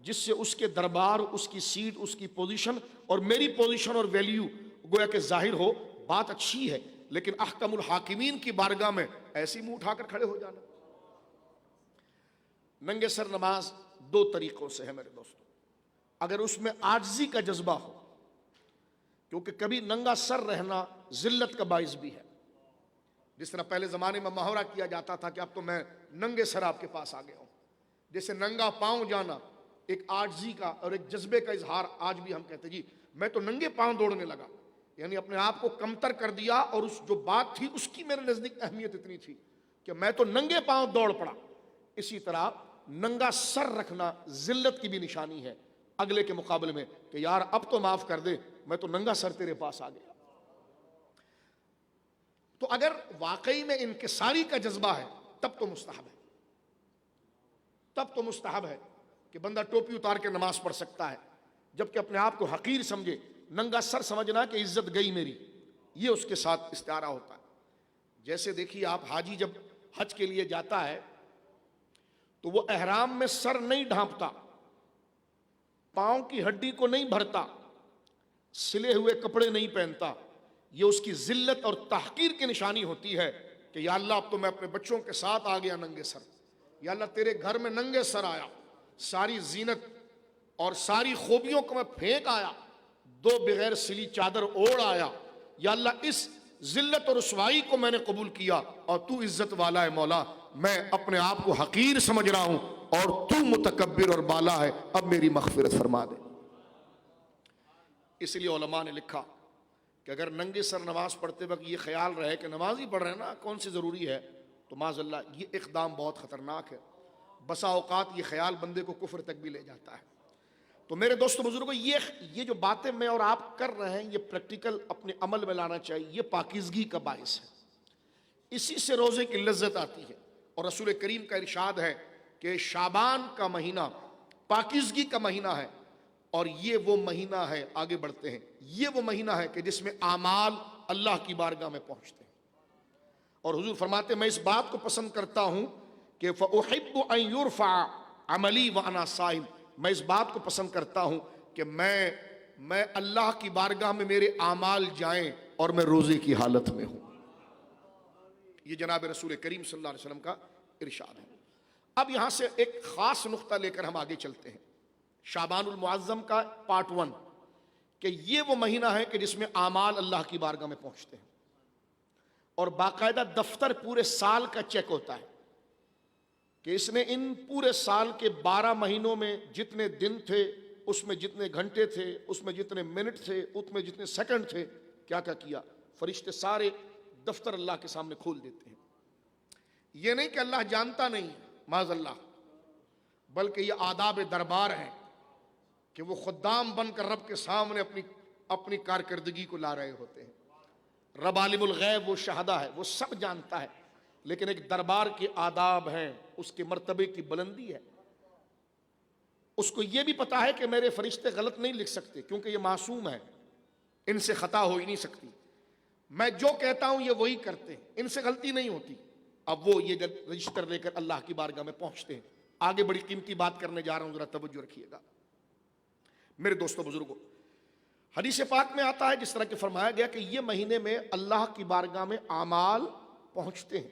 جس سے اس کے دربار، اس کی سیٹ، اس کی پوزیشن اور میری پوزیشن اور ویلیو گویا کہ ظاہر ہو۔ بات اچھی ہے لیکن احکم الحاکمین کی بارگاہ میں ایسی منہ اٹھا کر کھڑے ہو جانا۔ ننگے سر نماز 2 طریقوں سے ہے میرے دوستو، اگر اس میں عاجزی کا جذبہ ہو، کیونکہ کبھی ننگا سر رہنا ذلت کا باعث بھی ہے۔ جس طرح پہلے زمانے میں محاورہ کیا جاتا تھا کہ اب تو میں ننگے سر آپ کے پاس آ گیا ہوں، جیسے ننگا پاؤں جانا ایک عاجزی کا اور ایک جذبے کا اظہار۔ آج بھی ہم کہتے جی میں تو ننگے پاؤں دوڑنے لگا، یعنی اپنے آپ کو کمتر کر دیا، اور اس جو بات تھی اس کی میرے نزدیک اہمیت اتنی تھی کہ میں تو ننگے پاؤں دوڑ پڑا۔ اسی طرح ننگا سر رکھنا ذلت کی بھی نشانی ہے اگلے کے مقابلے میں، کہ یار اب تو معاف کر دے، میں تو ننگا سر تیرے پاس آ گیا۔ تو اگر واقعی میں انکساری کا جذبہ ہے تب تو مستحب ہے، تب تو مستحب ہے کہ بندہ ٹوپی اتار کے نماز پڑھ سکتا ہے، جبکہ اپنے آپ کو حقیر سمجھے، ننگا سر سمجھنا کہ عزت گئی میری، یہ اس کے ساتھ استعارہ ہوتا ہے۔ جیسے دیکھیے آپ، حاجی جب حج کے لیے جاتا ہے تو وہ احرام میں سر نہیں ڈھانپتا، پاؤں کی ہڈی کو نہیں بھرتا، سلے ہوئے کپڑے نہیں پہنتا، یہ اس کی ذلت اور تحقیر کی نشانی ہوتی ہے کہ یا اللہ اب تو میں اپنے بچوں کے ساتھ آ گیا ننگے سر، یا اللہ تیرے گھر میں ننگے سر آیا، ساری زینت اور ساری خوبیوں کو میں پھینک آیا، دو بغیر سلی چادر اوڑھ آیا، یا اللہ اس ذلت اور رسوائی کو میں نے قبول کیا اور تو عزت والا ہے مولا، میں اپنے آپ کو حقیر سمجھ رہا ہوں اور تو متکبر اور بالا ہے، اب میری مغفرت فرما دے۔ اس لیے علماء نے لکھا کہ اگر ننگے سر نماز پڑھتے وقت یہ خیال رہے کہ نماز ہی پڑھ رہے ہیں نا، کون سی ضروری ہے، تو معاذ اللہ یہ اقدام بہت خطرناک ہے، بسا اوقات یہ خیال بندے کو کفر تک بھی لے جاتا ہے۔ تو میرے دوستو بزرگوں، یہ جو باتیں میں اور آپ کر رہے ہیں، یہ پریکٹیکل اپنے عمل میں لانا چاہیے، یہ پاکیزگی کا باعث ہے، اسی سے روزے کی لذت آتی ہے۔ اور رسول کریم کا ارشاد ہے کہ شعبان کا مہینہ پاکیزگی کا مہینہ ہے، اور یہ وہ مہینہ ہے، آگے بڑھتے ہیں، یہ وہ مہینہ ہے کہ جس میں اعمال اللہ کی بارگاہ میں پہنچتے ہیں۔ اور حضور فرماتے ہیں میں اس بات کو پسند کرتا ہوں کہ فَأُحِبُّ أَن يُرْفَعَ عَمَلِي وَأَنَا صَائِمٌ، میں اس بات کو پسند کرتا ہوں کہ میں اللہ کی بارگاہ میں میرے اعمال جائیں اور میں روزے کی حالت میں ہوں۔ یہ جناب رسول کریم صلی اللہ علیہ وسلم کا ارشاد ہے۔ اب یہاں سے ایک خاص نقطہ لے کر ہم آگے چلتے ہیں، شعبان المعظم کا پارٹ 1، کہ یہ وہ مہینہ ہے کہ جس میں اعمال اللہ کی بارگاہ میں پہنچتے ہیں، اور باقاعدہ دفتر پورے سال کا چیک ہوتا ہے کہ اس نے ان پورے سال کے 12 مہینوں میں جتنے دن تھے، اس میں جتنے گھنٹے تھے، اس میں جتنے منٹ تھے، اس میں جتنے سیکنڈ تھے، کیا کیا کیا۔ فرشتے سارے دفتر اللہ کے سامنے کھول دیتے ہیں۔ یہ نہیں کہ اللہ جانتا نہیں، معاذ اللہ، بلکہ یہ آداب دربار ہیں کہ وہ خدام بن کر رب کے سامنے اپنی کارکردگی کو لا رہے ہوتے ہیں۔ رب عالم الغیب وہ شہادہ ہے، وہ سب جانتا ہے، لیکن ایک دربار کے آداب ہیں، اس کے مرتبے کی بلندی ہے۔ اس کو یہ بھی پتا ہے کہ میرے فرشتے غلط نہیں لکھ سکتے کیونکہ یہ معصوم ہے، ان سے خطا ہو ہی نہیں سکتی، میں جو کہتا ہوں یہ وہی کرتے ہیں، ان سے غلطی نہیں ہوتی۔ اب وہ یہ رجسٹر لے کر اللہ کی بارگاہ میں پہنچتے ہیں۔ آگے بڑی قیمتی بات کرنے جا رہا ہوں، ذرا توجہ رکھیے گا میرے دوستو بزرگوں۔ حدیث پاک میں آتا ہے جس طرح کہ فرمایا گیا کہ یہ مہینے میں اللہ کی بارگاہ میں اعمال پہنچتے ہیں۔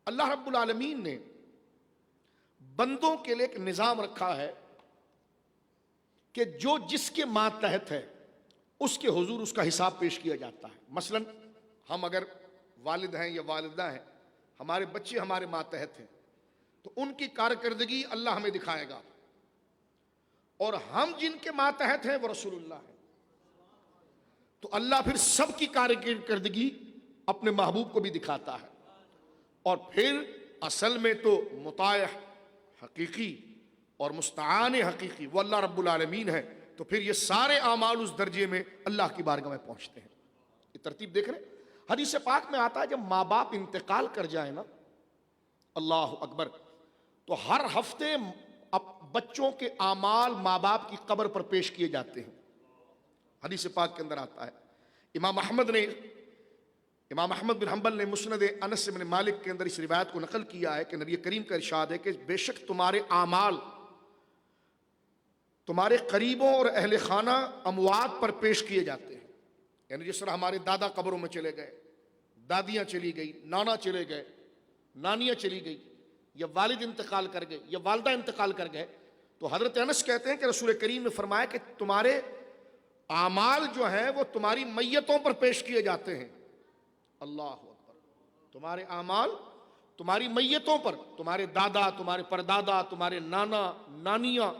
اللہ رب العالمین نے بندوں کے لیے ایک نظام رکھا ہے کہ جو جس کے ماتحت ہے اس کے حضور اس کا حساب پیش کیا جاتا ہے۔ مثلا ہم اگر والد ہیں یا والدہ ہیں، ہمارے بچے ہمارے ماتحت ہیں، تو ان کی کارکردگی اللہ ہمیں دکھائے گا، اور ہم جن کے ماتحت ہیں وہ رسول اللہ ہیں، تو اللہ پھر سب کی کارکردگی اپنے محبوب کو بھی دکھاتا ہے، اور پھر اصل میں تو مطاع حقیقی اور مستعان حقیقی وہ اللہ رب العالمین ہے، تو پھر یہ سارے اعمال اس درجے میں اللہ کی بارگاہ میں پہنچتے ہیں۔ یہ ترتیب دیکھ رہے ہیں، حدیث پاک میں آتا ہے جب ماں باپ انتقال کر جائیں نا، اللہ اکبر، تو ہر ہفتے بچوں کے اعمال ماں باپ کی قبر پر پیش کیے جاتے ہیں۔ حدیث پاک کے اندر آتا ہے، امام احمد بن حنبل نے مسند انس بن مالک کے اندر اس روایت کو نقل کیا ہے کہ نبی کریم کا ارشاد ہے کہ بے شک تمہارے اعمال تمہارے قریبوں اور اہل خانہ اموات پر پیش کیے جاتے ہیں۔ یعنی جس طرح ہمارے دادا قبروں میں چلے گئے، دادیاں چلی گئی، نانا چلے گئے، نانیاں چلی گئی، یا والد انتقال کر گئے یا والدہ انتقال کر گئے، تو حضرت انس کہتے ہیں کہ رسول کریم نے فرمایا کہ تمہارے اعمال جو ہیں وہ تمہاری میتوں پر پیش کیے جاتے ہیں۔ اللہ اکبر، تمہارے اعمال تمہاری میتوں پر، تمہارے دادا، تمہارے پردادا، تمہارے نانا نانیاں،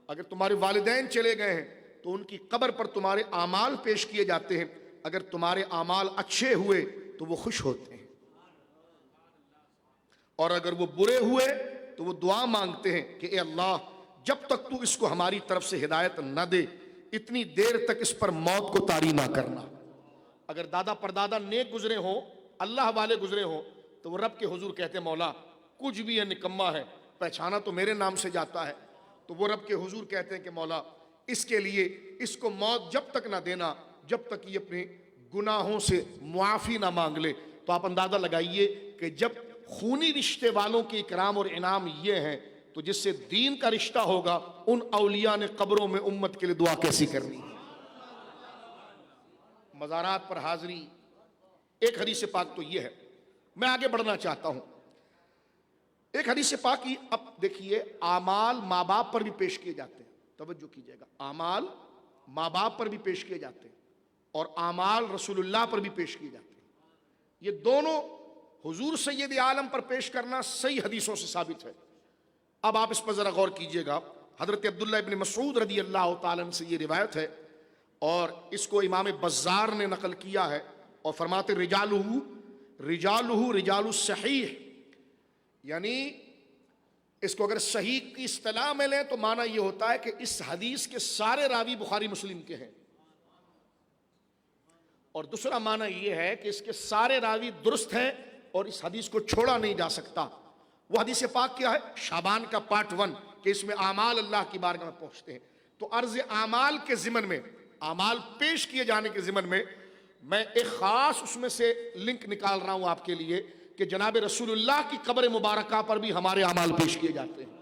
اگر تمہارے والدین چلے گئے ہیں تو ان کی قبر پر تمہارے اعمال پیش کیے جاتے ہیں، اگر تمہارے اعمال اچھے ہوئے تو وہ خوش ہوتے ہیں، اور اگر وہ برے ہوئے تو وہ دعا مانگتے ہیں کہ اے اللہ جب تک تو اس کو ہماری طرف سے ہدایت نہ دے اتنی دیر تک اس پر موت کو طاری نہ کرنا۔ اگر دادا پردادا نیک گزرے ہوں، اللہ والے گزرے ہوں، تو وہ رب کے حضور کہتے ہیں مولا کچھ بھی ہے نکما ہے، پہچانا تو میرے نام سے جاتا ہے. تو وہ رب کے حضور کہتے ہیں کہ مولا اس کے لیے اس کو موت جب تک نہ دینا جب تک یہ اپنے گناہوں سے معافی نہ مانگ لے. تو آپ اندازہ لگائیے کہ جب خونی رشتے والوں کے اکرام اور انعام یہ ہیں تو جس سے دین کا رشتہ ہوگا ان اولیاء نے قبروں میں امت کے لیے دعا کیسی کرنی. مزارات پر حاضری. ایک حدیث پاک تو یہ ہے. میں آگے بڑھنا چاہتا ہوں. ایک حدیث پاک کی اب دیکھیے اعمال ماں باپ پر بھی پیش کیے جاتے ہیں. توجہ کیجئے گا. اعمال ماں باپ پر بھی پیش کیے جاتے ہیں اور اعمال رسول اللہ پر بھی پیش کیے جاتے ہیں. یہ دونوں حضور سید عالم پر پیش کرنا صحیح حدیثوں سے ثابت ہے. اب آپ اس پر ذرا غور کیجئے گا. حضرت عبداللہ ابن مسعود رضی اللہ تعالیٰ عنہ سے یہ روایت ہے اور اس کو امام بزار نے نقل کیا ہے اور فرماتے رجالہ رجال الصحیح، یعنی اس کو اگر صحیح کی اصطلاح میں لیں تو معنی یہ ہوتا ہے کہ اس حدیث کے سارے راوی بخاری مسلم کے ہیں، اور دوسرا معنی یہ ہے کہ اس کے سارے راوی درست ہیں اور اس حدیث کو چھوڑا نہیں جا سکتا. وہ حدیث پاک کیا ہے؟ شعبان کا پارٹ 1 کہ اس میں اعمال اللہ کی بارگاہ میں پہنچتے ہیں. تو عرض اعمال کے ضمن میں، اعمال پیش کیے جانے کے ضمن میں ایک خاص اس میں سے لنک نکال رہا ہوں آپ کے لیے کہ جناب رسول اللہ کی قبر مبارکہ پر بھی ہمارے اعمال پیش کیے جاتے ہیں،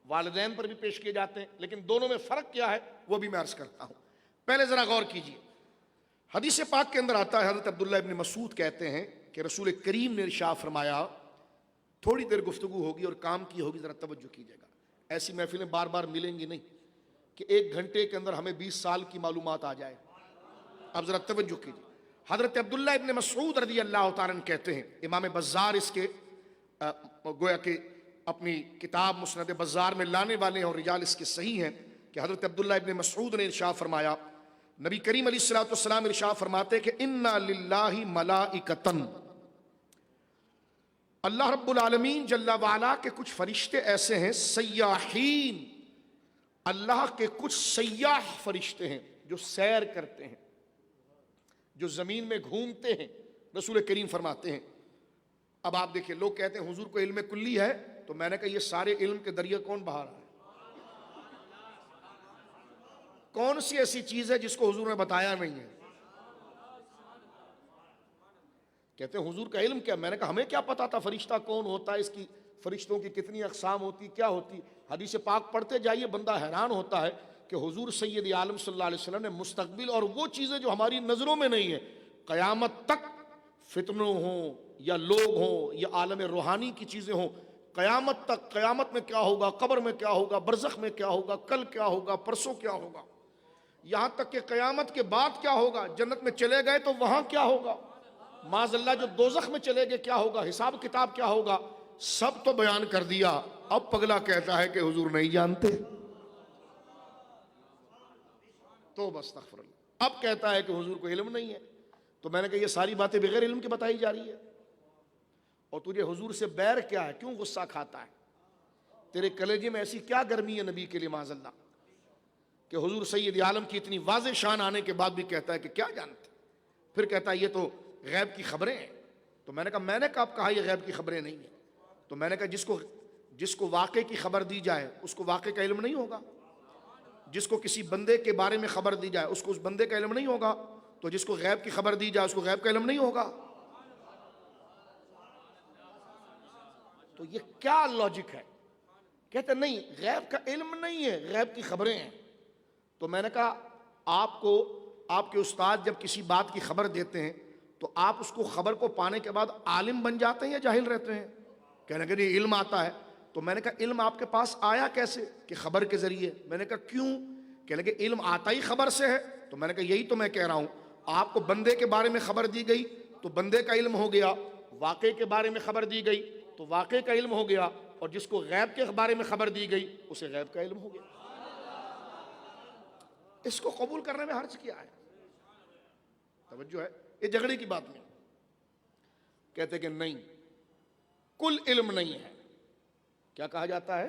والدین پر بھی پیش کیے جاتے ہیں، لیکن دونوں میں فرق کیا ہے وہ بھی میں عرض کرتا ہوں. پہلے ذرا غور کیجیے. حدیث پاک کے اندر آتا ہے حضرت عبداللہ ابن مسعود کہتے ہیں کہ رسول کریم نے ارشاد فرمایا، تھوڑی دیر گفتگو ہوگی اور کام کی ہوگی، ذرا توجہ کیجیے گا. ایسی محفلیں بار بار ملیں گی نہیں کہ 1 گھنٹے کے اندر ہمیں 20 سال کی معلومات آ جائے. اب ذرا توجہ کیجیے. حضرت عبداللہ ابن مسعود رضی اللہ تعالیٰ عنہ کہتے ہیں، امام بزار اس کے گویا کہ اپنی کتاب مسند بزار میں لانے والے ہیں اور رجال اس کے صحیح ہیں کہ حضرت عبداللہ ابن مسعود نے ارشاد فرمایا، نبی کریم علیہ الصلوۃ والسلام ارشاد فرماتے کہ انا للہ ملائکۃ، اللہ رب العالمین جل وعلا کے کچھ فرشتے ایسے ہیں سیاحین، اللہ کے کچھ سیاح فرشتے ہیں جو سیر کرتے ہیں، جو زمین میں گھومتے ہیں. رسول کریم فرماتے ہیں. اب آپ دیکھیں لوگ کہتے ہیں حضور کو علم کلی ہے، تو میں نے کہا یہ سارے علم کے دریا کون بہا رہا ہے؟ کون سی ایسی چیز ہے جس کو حضور نے بتایا نہیں ہے؟ کہتے ہیں حضور کا علم کیا؟ میں نے کہا ہمیں کیا پتا تھا فرشتہ کون ہوتا ہے، اس کی فرشتوں کی کتنی اقسام ہوتی، کیا ہوتی. حدیث پاک پڑھتے جائیے بندہ حیران ہوتا ہے کہ حضور سید عالم صلی اللہ علیہ وسلم نے مستقبل اور وہ چیزیں جو ہماری نظروں میں نہیں ہیں، قیامت تک فتنوں ہوں یا لوگ ہوں یا عالم روحانی کی چیزیں ہوں، قیامت تک، قیامت میں کیا ہوگا، قبر میں کیا ہوگا، برزخ میں کیا ہوگا، کل کیا ہوگا، پرسوں کیا ہوگا، یہاں تک کہ قیامت کے بعد کیا ہوگا، جنت میں چلے گئے تو وہاں کیا ہوگا، معاذ اللہ جو دوزخ میں چلے گئے کیا ہوگا، حساب کتاب کیا ہوگا، سب تو بیان کر دیا. اب پگلا کہتا ہے کہ حضور نہیں جانتے. تو بس استغفر اللہ. اب کہتا ہے کہ حضور کو علم نہیں ہے. تو میں نے کہا یہ ساری باتیں بغیر علم کے بتائی جا رہی ہے. اور تجھے حضور سے بیر کیا ہے؟ کیوں غصہ کھاتا ہے؟ تیرے کلیجے میں ایسی کیا گرمی ہے نبی کے لیے معاذ اللہ کہ حضور سید عالم کی اتنی واضح شان آنے کے بعد بھی کہتا ہے کہ کیا جانتے؟ پھر کہتا ہے یہ تو غیب کی خبریں ہیں. تو میں نے کب کہا یہ غیب کی خبریں نہیں ہیں؟ تو میں نے کہا جس کو واقعے کی خبر دی جائے اس کو واقعے کا علم نہیں ہوگا، جس کو کسی بندے کے بارے میں خبر دی جائے اس کو اس بندے کا علم نہیں ہوگا، تو جس کو غیب کی خبر دی جائے اس کو غیب کا علم نہیں ہوگا. تو یہ کیا لاجک ہے؟ کہتے نہیں غیب کا علم نہیں ہے، غیب کی خبریں ہیں. تو میں نے کہا آپ کے استاد جب کسی بات کی خبر دیتے ہیں تو آپ اس کو خبر کو پانے کے بعد عالم بن جاتے ہیں یا جاہل رہتے ہیں؟ کہنے کہ نہیں علم آتا ہے. تو میں نے کہا علم آپ کے پاس آیا کیسے؟ کہ خبر کے ذریعے. میں نے کہا کیوں؟ کہنے کہ علم آتا ہی خبر سے ہے. تو میں نے کہا یہی تو میں کہہ رہا ہوں، آپ کو بندے کے بارے میں خبر دی گئی تو بندے کا علم ہو گیا، واقعے کے بارے میں خبر دی گئی تو واقعے کا علم ہو گیا، اور جس کو غیب کے بارے میں خبر دی گئی اسے غیب کا علم ہو گیا. اس کو قبول کرنے میں حرج کیا ہے؟ توجہ ہے، یہ جھگڑے کی بات نہیں. کہتے کہ نہیں کل علم نہیں ہے. کیا کہا جاتا ہے؟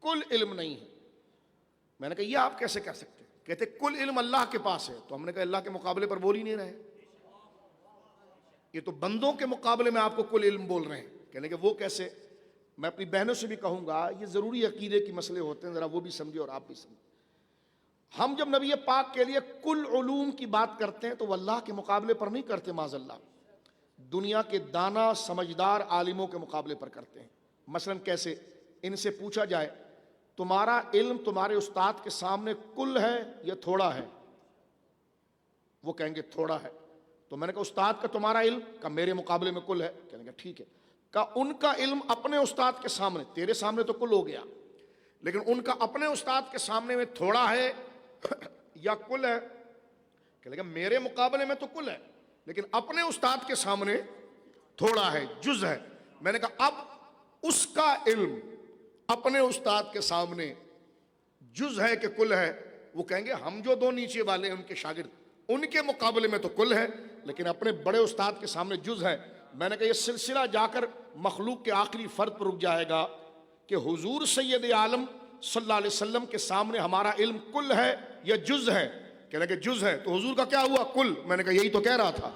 کل علم نہیں ہے. میں نے کہا یہ آپ کیسے کہہ سکتے ہیں؟ کہتے کل علم اللہ کے پاس ہے. تو ہم نے کہا اللہ کے مقابلے پر بول ہی نہیں رہے. یہ تو بندوں کے مقابلے میں آپ کو کل علم بول رہے ہیں. کہنے کہ وہ کیسے؟ میں اپنی بہنوں سے بھی کہوں گا یہ ضروری عقیدے کی مسئلے ہوتے ہیں، ذرا وہ بھی سمجھے اور آپ بھی سمجھے. ہم جب نبی پاک کے لیے کل علوم کی بات کرتے ہیں تو وہ اللہ کے مقابلے پر نہیں کرتے، معاذ اللہ، دنیا کے دانا سمجھدار عالموں کے مقابلے پر کرتے ہیں. مثلا کیسے؟ ان سے پوچھا جائے تمہارا علم تمہارے استاد کے سامنے کل ہے یا تھوڑا ہے؟ وہ کہیں گے تھوڑا ہے. تو میں نے کہا استاد کا تمہارا علم؟ کا میرے مقابلے میں کل ہے. کہنے گا ٹھیک ہے. کا ان کا علم اپنے استاد کے سامنے، تیرے سامنے تو کل ہو گیا، لیکن ان کا اپنے استاد کے سامنے میں تھوڑا ہے یا کل ہے؟ کہنے گا میرے مقابلے میں تو کل ہے لیکن اپنے استاد کے سامنے تھوڑا ہے، جز ہے. میں نے کہا اب اس کا علم اپنے استاد کے سامنے جز ہے کہ کل ہے؟ وہ کہیں گے ہم جو دو نیچے والے ہیں ان کے شاگرد، ان کے مقابلے میں تو کل ہے لیکن اپنے بڑے استاد کے سامنے جز ہے. میں نے کہا یہ سلسلہ جا کر مخلوق کے آخری فرد پر رک جائے گا کہ حضور سید عالم صلی اللہ علیہ وسلم کے سامنے ہمارا علم کل ہے یا جز ہے؟ کہنے کہ جز ہے. تو حضور کا کیا ہوا؟ کل. میں نے کہا یہی تو کہہ رہا تھا.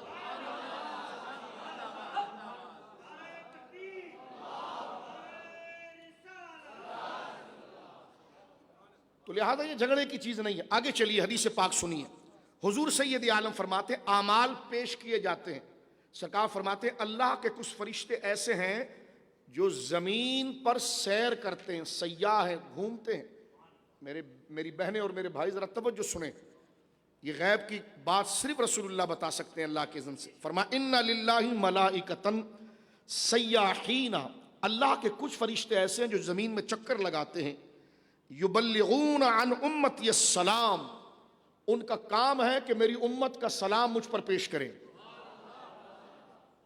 تو لہذا یہ جھگڑے کی چیز نہیں ہے. آگے چلیے حدیث پاک سنیے. حضور سید عالم فرماتے ہیں اعمال پیش کیے جاتے ہیں. سرکار فرماتے ہیں اللہ کے کچھ فرشتے ایسے ہیں جو زمین پر سیر کرتے ہیں، سیاح ہیں، گھومتے ہیں. میری بہنیں اور میرے بھائی ذرا توجہ سنیں، یہ غیب کی بات صرف رسول اللہ بتا سکتے ہیں اللہ کے اذن سے. فرمایا ان للہ ملائکۃ سیاحین، اللہ کے کچھ فرشتے ایسے ہیں جو زمین میں چکر لگاتے ہیں. یبلغون عن امتی السلام، ان کا کام ہے کہ میری امت کا سلام مجھ پر پیش کریں.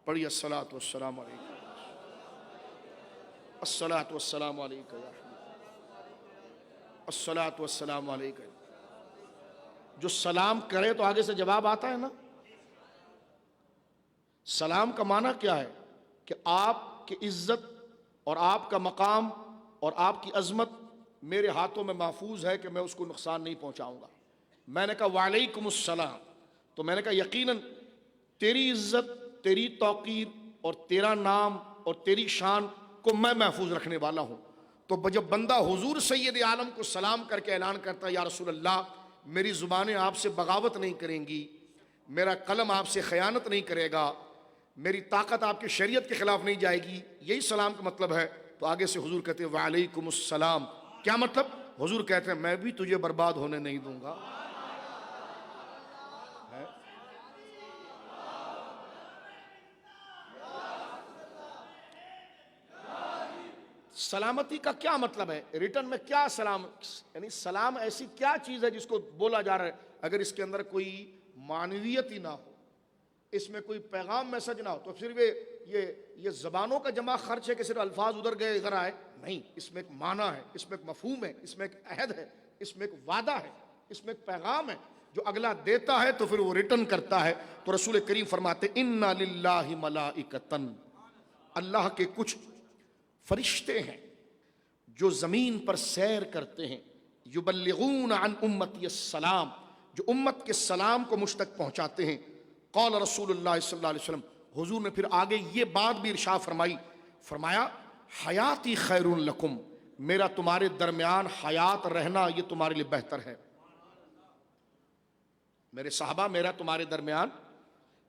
پڑھیے الصلاۃ والسلام علیکم، الصلاۃ والسلام علیکم یا حبیب، الصلاۃ والسلام علیکم. جو سلام کرے تو آگے سے جواب آتا ہے نا. سلام کا معنی کیا ہے؟ کہ آپ کی عزت اور آپ کا مقام اور آپ کی عظمت میرے ہاتھوں میں محفوظ ہے کہ میں اس کو نقصان نہیں پہنچاؤں گا. میں نے کہا وعلیکم السلام، تو میں نے کہا یقیناً تیری عزت، تیری توقیر اور تیرا نام اور تیری شان کو میں محفوظ رکھنے والا ہوں. تو جب بندہ حضور سید عالم کو سلام کر کے اعلان کرتا ہے یا رسول اللہ میری زبانیں آپ سے بغاوت نہیں کریں گی، میرا قلم آپ سے خیانت نہیں کرے گا، میری طاقت آپ کی شریعت کے خلاف نہیں جائے گی، یہی سلام کا مطلب ہے. تو آگے سے حضور کہتے ہیں وعلیکم السلام. کیا مطلب؟ حضور کہتے ہیں میں بھی تجھے برباد ہونے نہیں دوں گا. سلامتی کا کیا مطلب ہے؟ ریٹرن میں کیا سلام، یعنی سلام ایسی کیا چیز ہے جس کو بولا جا رہا ہے اگر اس کے اندر کوئی معنویت ہی نہ ہو، اس میں کوئی پیغام میسج نہ ہو تو صرف یہ زبانوں کا جمع خرچ ہے کہ صرف الفاظ ادھر گئے ادھر آئے؟ نہیں، اس میں ایک معنی ہے، اس میں ایک مفہوم ہے، اس میں ایک عہد ہے، اس میں ایک وعدہ ہے، اس میں ایک پیغام ہے. جو اگلا دیتا ہے تو پھر وہ ریٹرن کرتا ہے. تو رسول کریم فرماتے انا للہ ملائکۃ، اللہ کے کچھ فرشتے ہیں جو زمین پر سیر کرتے ہیں. یبلغون عن امتی السلام، جو امت کے سلام کو مجھ تک پہنچاتے ہیں. قال رسول اللہ صلی اللہ علیہ وسلم، حضور نے پھر آگے یہ بات بھی ارشاد فرمائی، فرمایا حیاتی خیر لکم، میرا تمہارے درمیان حیات رہنا یہ تمہارے لیے بہتر ہے. میرے صحابہ، میرا تمہارے درمیان،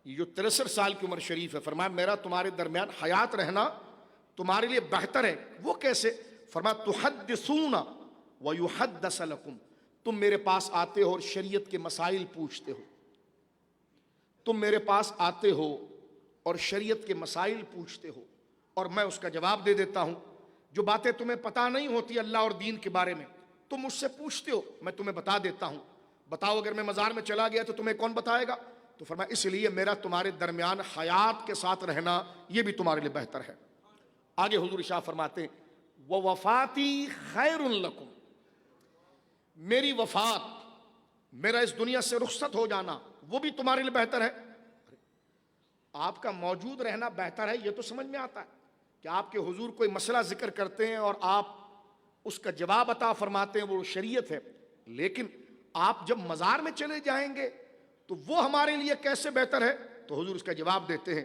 یہ جو 63 سال کی عمر شریف ہے، فرمایا میرا تمہارے درمیان حیات رہنا تمہارے لیے بہتر ہے. وہ کیسے؟ فرمایا تحدثون ویحدث لکم، تم میرے پاس آتے ہو اور شریعت کے مسائل پوچھتے ہو، تم میرے پاس آتے ہو اور شریعت کے مسائل پوچھتے ہو اور میں اس کا جواب دے دیتا ہوں. جو باتیں تمہیں پتہ نہیں ہوتی اللہ اور دین کے بارے میں تم مجھ سے پوچھتے ہو، میں تمہیں بتا دیتا ہوں. بتاؤ اگر میں مزار میں چلا گیا تو تمہیں کون بتائے گا؟ تو فرمایا اس لیے میرا تمہارے درمیان حیات کے ساتھ رہنا یہ بھی تمہارے لیے بہتر ہے. آگے حضور ارشاد فرماتے ہیں وَوَفَاتِي خَيْرٌ لَكُمْ، میری وفات، میرا اس دنیا سے رخصت ہو جانا وہ بھی تمہارے لیے بہتر ہے. آپ کا موجود رہنا بہتر ہے، یہ تو سمجھ میں آتا ہے کہ آپ کے حضور کوئی مسئلہ ذکر کرتے ہیں اور آپ اس کا جواب عطا فرماتے ہیں، وہ شریعت ہے. لیکن آپ جب مزار میں چلے جائیں گے تو وہ ہمارے لیے کیسے بہتر ہے؟ تو حضور اس کا جواب دیتے ہیں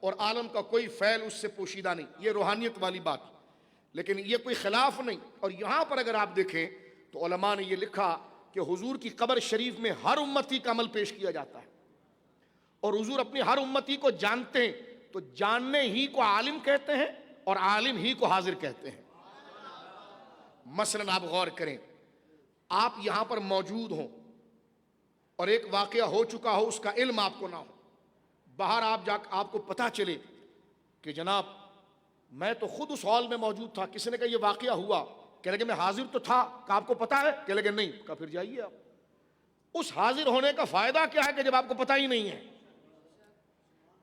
اور عالم کا کوئی فعل اس سے پوشیدہ نہیں، یہ روحانیت والی بات، لیکن یہ کوئی خلاف نہیں۔ اور یہاں پر اگر آپ دیکھیں تو علماء نے یہ لکھا کہ حضور کی قبر شریف میں ہر امتی کا عمل پیش کیا جاتا ہے، اور حضور اپنی ہر امتی کو جانتے ہیں، تو جاننے ہی کو عالم کہتے ہیں اور عالم ہی کو حاضر کہتے ہیں۔ مثلا آپ غور کریں، آپ یہاں پر موجود ہوں اور ایک واقعہ ہو چکا ہو، اس کا علم آپ کو نہ ہو، باہر آپ کو پتہ چلے کہ جناب میں تو خود اس ہال میں موجود تھا، کسی نے کہا یہ واقعہ ہوا، کہہ لگے میں حاضر تو تھا، کہ آپ کو پتہ ہے؟ کہہ لگے نہیں، کہا پھر جائیے آپ۔ اس حاضر ہونے کا فائدہ کیا ہے کہ جب آپ کو پتہ ہی نہیں ہے،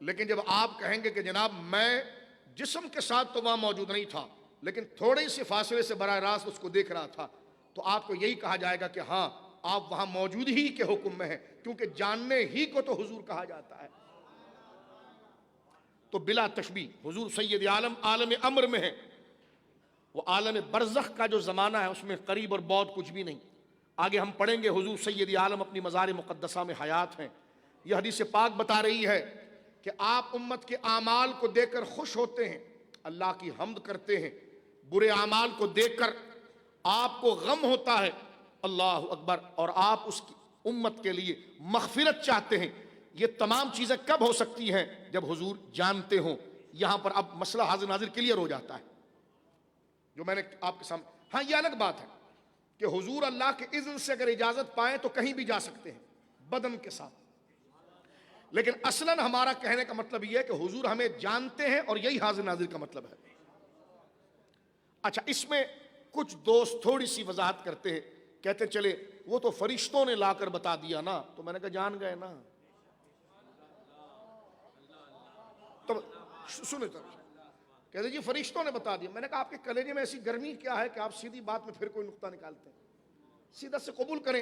لیکن جب آپ کہیں گے کہ جناب میں جسم کے ساتھ تو وہاں موجود نہیں تھا، لیکن تھوڑے سے فاصلے سے براہ راست اس کو دیکھ رہا تھا، تو آپ کو یہی کہا جائے گا کہ ہاں آپ وہاں موجود ہی کے حکم میں ہیں، کیونکہ جاننے ہی کو تو حضور کہا جاتا ہے۔ تو بلا تشبیہ حضور سید عالم عالم امر میں ہے، وہ عالم برزخ کا جو زمانہ ہے اس میں قریب اور بعد کچھ بھی نہیں۔ آگے ہم پڑھیں گے حضور سید عالم اپنی مزار مقدسہ میں حیات ہیں، یہ حدیث پاک بتا رہی ہے کہ آپ امت کے اعمال کو دیکھ کر خوش ہوتے ہیں، اللہ کی حمد کرتے ہیں، برے اعمال کو دیکھ کر آپ کو غم ہوتا ہے، اللہ اکبر، اور آپ اس کی امت کے لیے مغفرت چاہتے ہیں۔ یہ تمام چیزیں کب ہو سکتی ہیں؟ جب حضور جانتے ہوں۔ یہاں پر اب مسئلہ حاضر ناظر کلیئر ہو جاتا ہے جو میں نے آپ کے سامنے۔ ہاں یہ الگ بات ہے کہ حضور اللہ کے اذن سے اگر اجازت پائیں تو کہیں بھی جا سکتے ہیں بدن کے ساتھ، لیکن اصلاً ہمارا کہنے کا مطلب یہ ہے کہ حضور ہمیں جانتے ہیں، اور یہی حاضر ناظر کا مطلب ہے۔ اچھا، اس میں کچھ دوست تھوڑی سی وضاحت کرتے ہیں، کہتے ہیں چلے وہ تو فرشتوں نے لا کر بتا دیا نا، تو میں نے کہا جان گئے نا، تو سنیں تو کہتے جی فرشتوں نے بتا دیا۔ میں نے کہا آپ کے کلیجے میں ایسی گرمی کیا ہے کہ آپ سیدھی بات میں پھر کوئی نقطہ نکالتے ہیں؟ سیدھا سے قبول کریں۔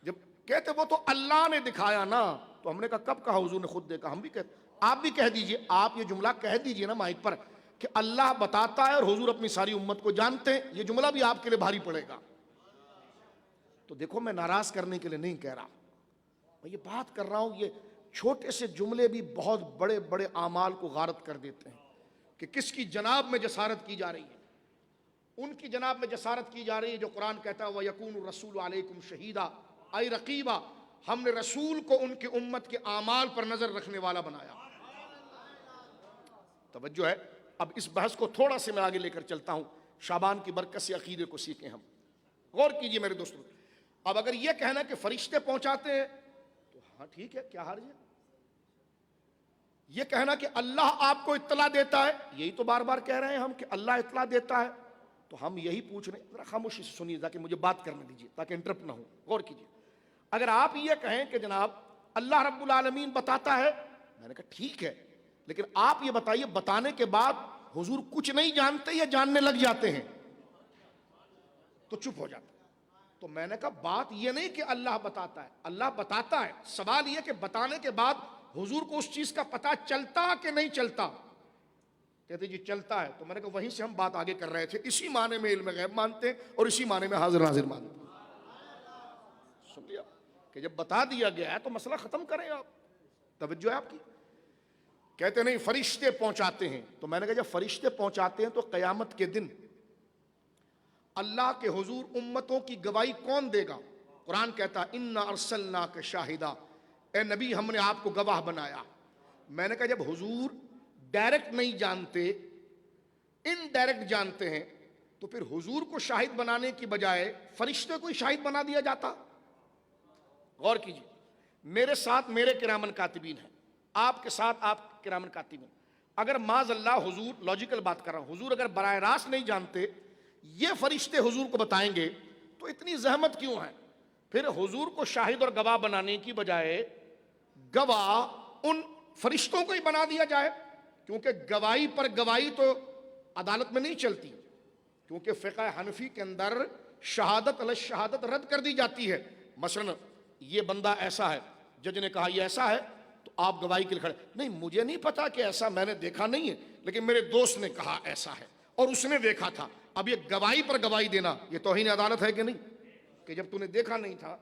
جب کہتے وہ تو اللہ نے دکھایا نا، تو ہم نے کہا کب کہا؟ حضور نے خود دیکھا۔ ہم بھی کہتے، آپ بھی کہہ دیجئے، آپ یہ جملہ کہہ دیجئے نا مائک پر کہ اللہ بتاتا ہے اور حضور اپنی ساری امت کو جانتے ہیں، یہ جملہ بھی آپ کے لیے بھاری پڑے گا۔ تو دیکھو میں ناراض کرنے کے لیے نہیں کہہ رہا، میں یہ بات کر رہا ہوں، یہ چھوٹے سے جملے بھی بہت بڑے بڑے اعمال کو غارت کر دیتے ہیں کہ کس کی جناب میں جسارت کی جا رہی ہے۔ ان کی جناب میں جسارت کی جا رہی ہے جو قرآن کہتا ہے وَيَكُونُ الرَّسُولُ عَلَيْكُمْ شَهِيدًا، اے رقیبہ، ہم نے رسول کو ان کی امت کے اعمال پر نظر رکھنے والا بنایا۔ توجہ ہے، اب اس بحث کو تھوڑا سے میں آگے لے کر چلتا ہوں، شعبان کی برکت سے عقیدے کو سیکھیں ہم۔ غور کیجئے میرے دوستوں، اب اگر یہ کہنا کہ فرشتے پہنچاتے ہیں تو ہاں ٹھیک ہے، کیا حرج ہے؟ یہ کہنا کہ اللہ آپ کو اطلاع دیتا ہے، یہی تو بار بار کہہ رہے ہیں ہم کہ اللہ اطلاع دیتا ہے، تو ہم یہی پوچھ رہے ہیں، ذرا خاموشی سے سنیے تاکہ مجھے بات کرنے دیجیے، تاکہ انٹرپٹ نہ ہو۔ غور کیجیے، اگر آپ یہ کہیں کہ جناب اللہ رب العالمین بتاتا ہے، میں نے کہا ٹھیک ہے، لیکن آپ یہ بتائیے بتانے کے بعد حضور کچھ نہیں جانتے یا جاننے لگ جاتے ہیں؟ تو چپ ہو جاتا ہے۔ تو میں نے کہا بات یہ نہیں کہ اللہ بتاتا ہے، اللہ بتاتا ہے، سوال یہ کہ بتانے کے بعد حضور کو اس چیز کا پتہ چلتا کہ نہیں چلتا؟ کہتے جی چلتا ہے۔ تو میں نے کہا وہیں سے ہم بات آگے کر رہے تھے، اسی معنی میں علم غیب مانتے ہیں اور اسی معنی میں حاضر ناظر مانتے ہیں۔ سن لیا کہ جب بتا دیا گیا ہے تو مسئلہ ختم کریں آپ، توجہ ہے آپ کی۔ کہتے نہیں فرشتے پہنچاتے ہیں، تو میں نے کہا جب فرشتے پہنچاتے ہیں تو قیامت کے دن اللہ کے حضور امتوں کی گواہی کون دے گا؟ قرآن کہتا اِنَّا أَرْسَلْنَاكَ شَاهِدًا، اے نبی ہم نے آپ کو گواہ بنایا۔ میں نے کہا جب حضور ڈائریکٹ نہیں جانتے، انڈائریکٹ جانتے ہیں، تو پھر حضور کو شاہد بنانے کی بجائے فرشتے کو ہی شاہد بنا دیا جاتا۔ غور کیجیے، میرے ساتھ میرے کرامن کاتبین ہیں، آپ کے ساتھ آپ کرامن کاتبین۔ اگر معاذ اللہ حضور، لاجیکل بات کر رہا ہوں، حضور اگر براہ راست نہیں جانتے، یہ فرشتے حضور کو بتائیں گے تو اتنی زحمت کیوں ہے؟ پھر حضور کو شاہد اور گواہ بنانے کی بجائے گواہ ان فرشتوں کو ہی بنا دیا جائے، کیونکہ گواہی پر گواہی تو عدالت میں نہیں چلتی، کیونکہ فقہ حنفی کے اندر شہادت علی شہادت رد کر دی جاتی ہے۔ مثلا یہ بندہ ایسا ہے، جج نے کہا یہ ایسا ہے، تو آپ گواہی کے لیے کھڑے، نہیں مجھے نہیں پتا کہ ایسا، میں نے دیکھا نہیں ہے، لیکن میرے دوست نے کہا ایسا ہے اور اس نے دیکھا تھا۔ اب یہ گواہی پر گواہی دینا یہ توہین عدالت ہے کہ نہیں؟ کہ جب تو نے دیکھا نہیں تھا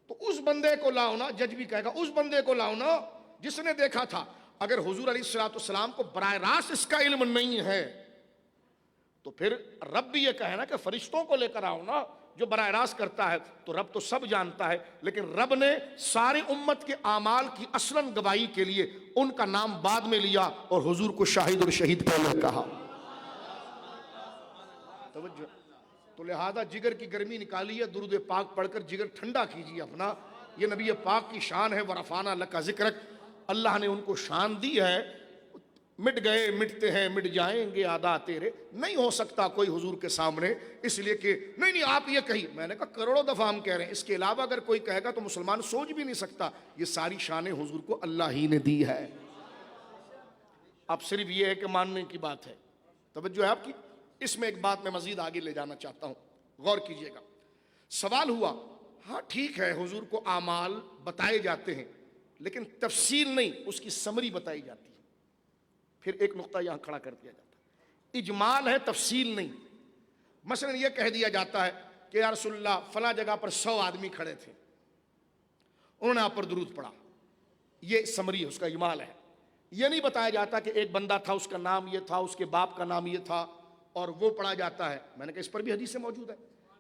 تو اس بندے کو لاؤ نا، جج بھی کہے گا اس بندے کو لاؤ نا جس نے دیکھا تھا۔ اگر حضور علیہ الصلوۃ والسلام کو براہ راست اس کا علم نہیں ہے تو پھر رب بھی یہ کہے نا کہ فرشتوں کو لے کر آؤ نا جو براہ راست کرتا ہے. تو رب تو سب جانتا ہے، لیکن رب نے ساری امت کے اعمال کی اصلاً گواہی کے لیے ان کا نام بعد میں لیا اور حضور کو شاہد اور شہید پہلے کہا. توجہ. تو لہذا جگر کی گرمی نکالیے، درود پاک پڑھ کر جگر ٹھنڈا کیجیے اپنا. یہ نبی پاک کی شان ہے. ورفعنا لک ذکرک، اللہ نے ان کو شان دی ہے. مٹ گئے مٹتے ہیں مٹ جائیں گے ادا تیرے. نہیں ہو سکتا کوئی حضور کے سامنے، اس لیے کہ نہیں آپ یہ کہی. میں نے کہا کروڑوں دفعہ ہم کہہ رہے ہیں، اس کے علاوہ اگر کوئی کہے گا تو مسلمان سوچ بھی نہیں سکتا. یہ ساری شانیں حضور کو اللہ ہی نے دی ہے. اب صرف یہ ہے کہ ماننے کی بات ہے. توجہ ہے آپ کی. اس میں ایک بات میں مزید آگے لے جانا چاہتا ہوں، غور کیجئے گا. سوال ہوا، ہاں ٹھیک ہے حضور کو اعمال بتائے جاتے ہیں لیکن تفصیل نہیں، اس کی سمری بتائی جاتی ہے. پھر ایک نقطہ یہاں کھڑا کر دیا جاتا ہے، اجمال ہے تفصیل نہیں. مثلا یہ کہہ دیا جاتا ہے کہ یا رسول اللہ فلاں جگہ پر 100 آدمی کھڑے تھے، انہوں نے آپ پر درود پڑھا. یہ سمری ہے، اس کا اجمال ہے. یہ نہیں بتایا جاتا کہ ایک بندہ تھا، اس کا نام یہ تھا، اس کے باپ کا نام یہ تھا اور وہ پڑھا جاتا ہے. میں نے کہا اس پر بھی حدیث موجود ہے.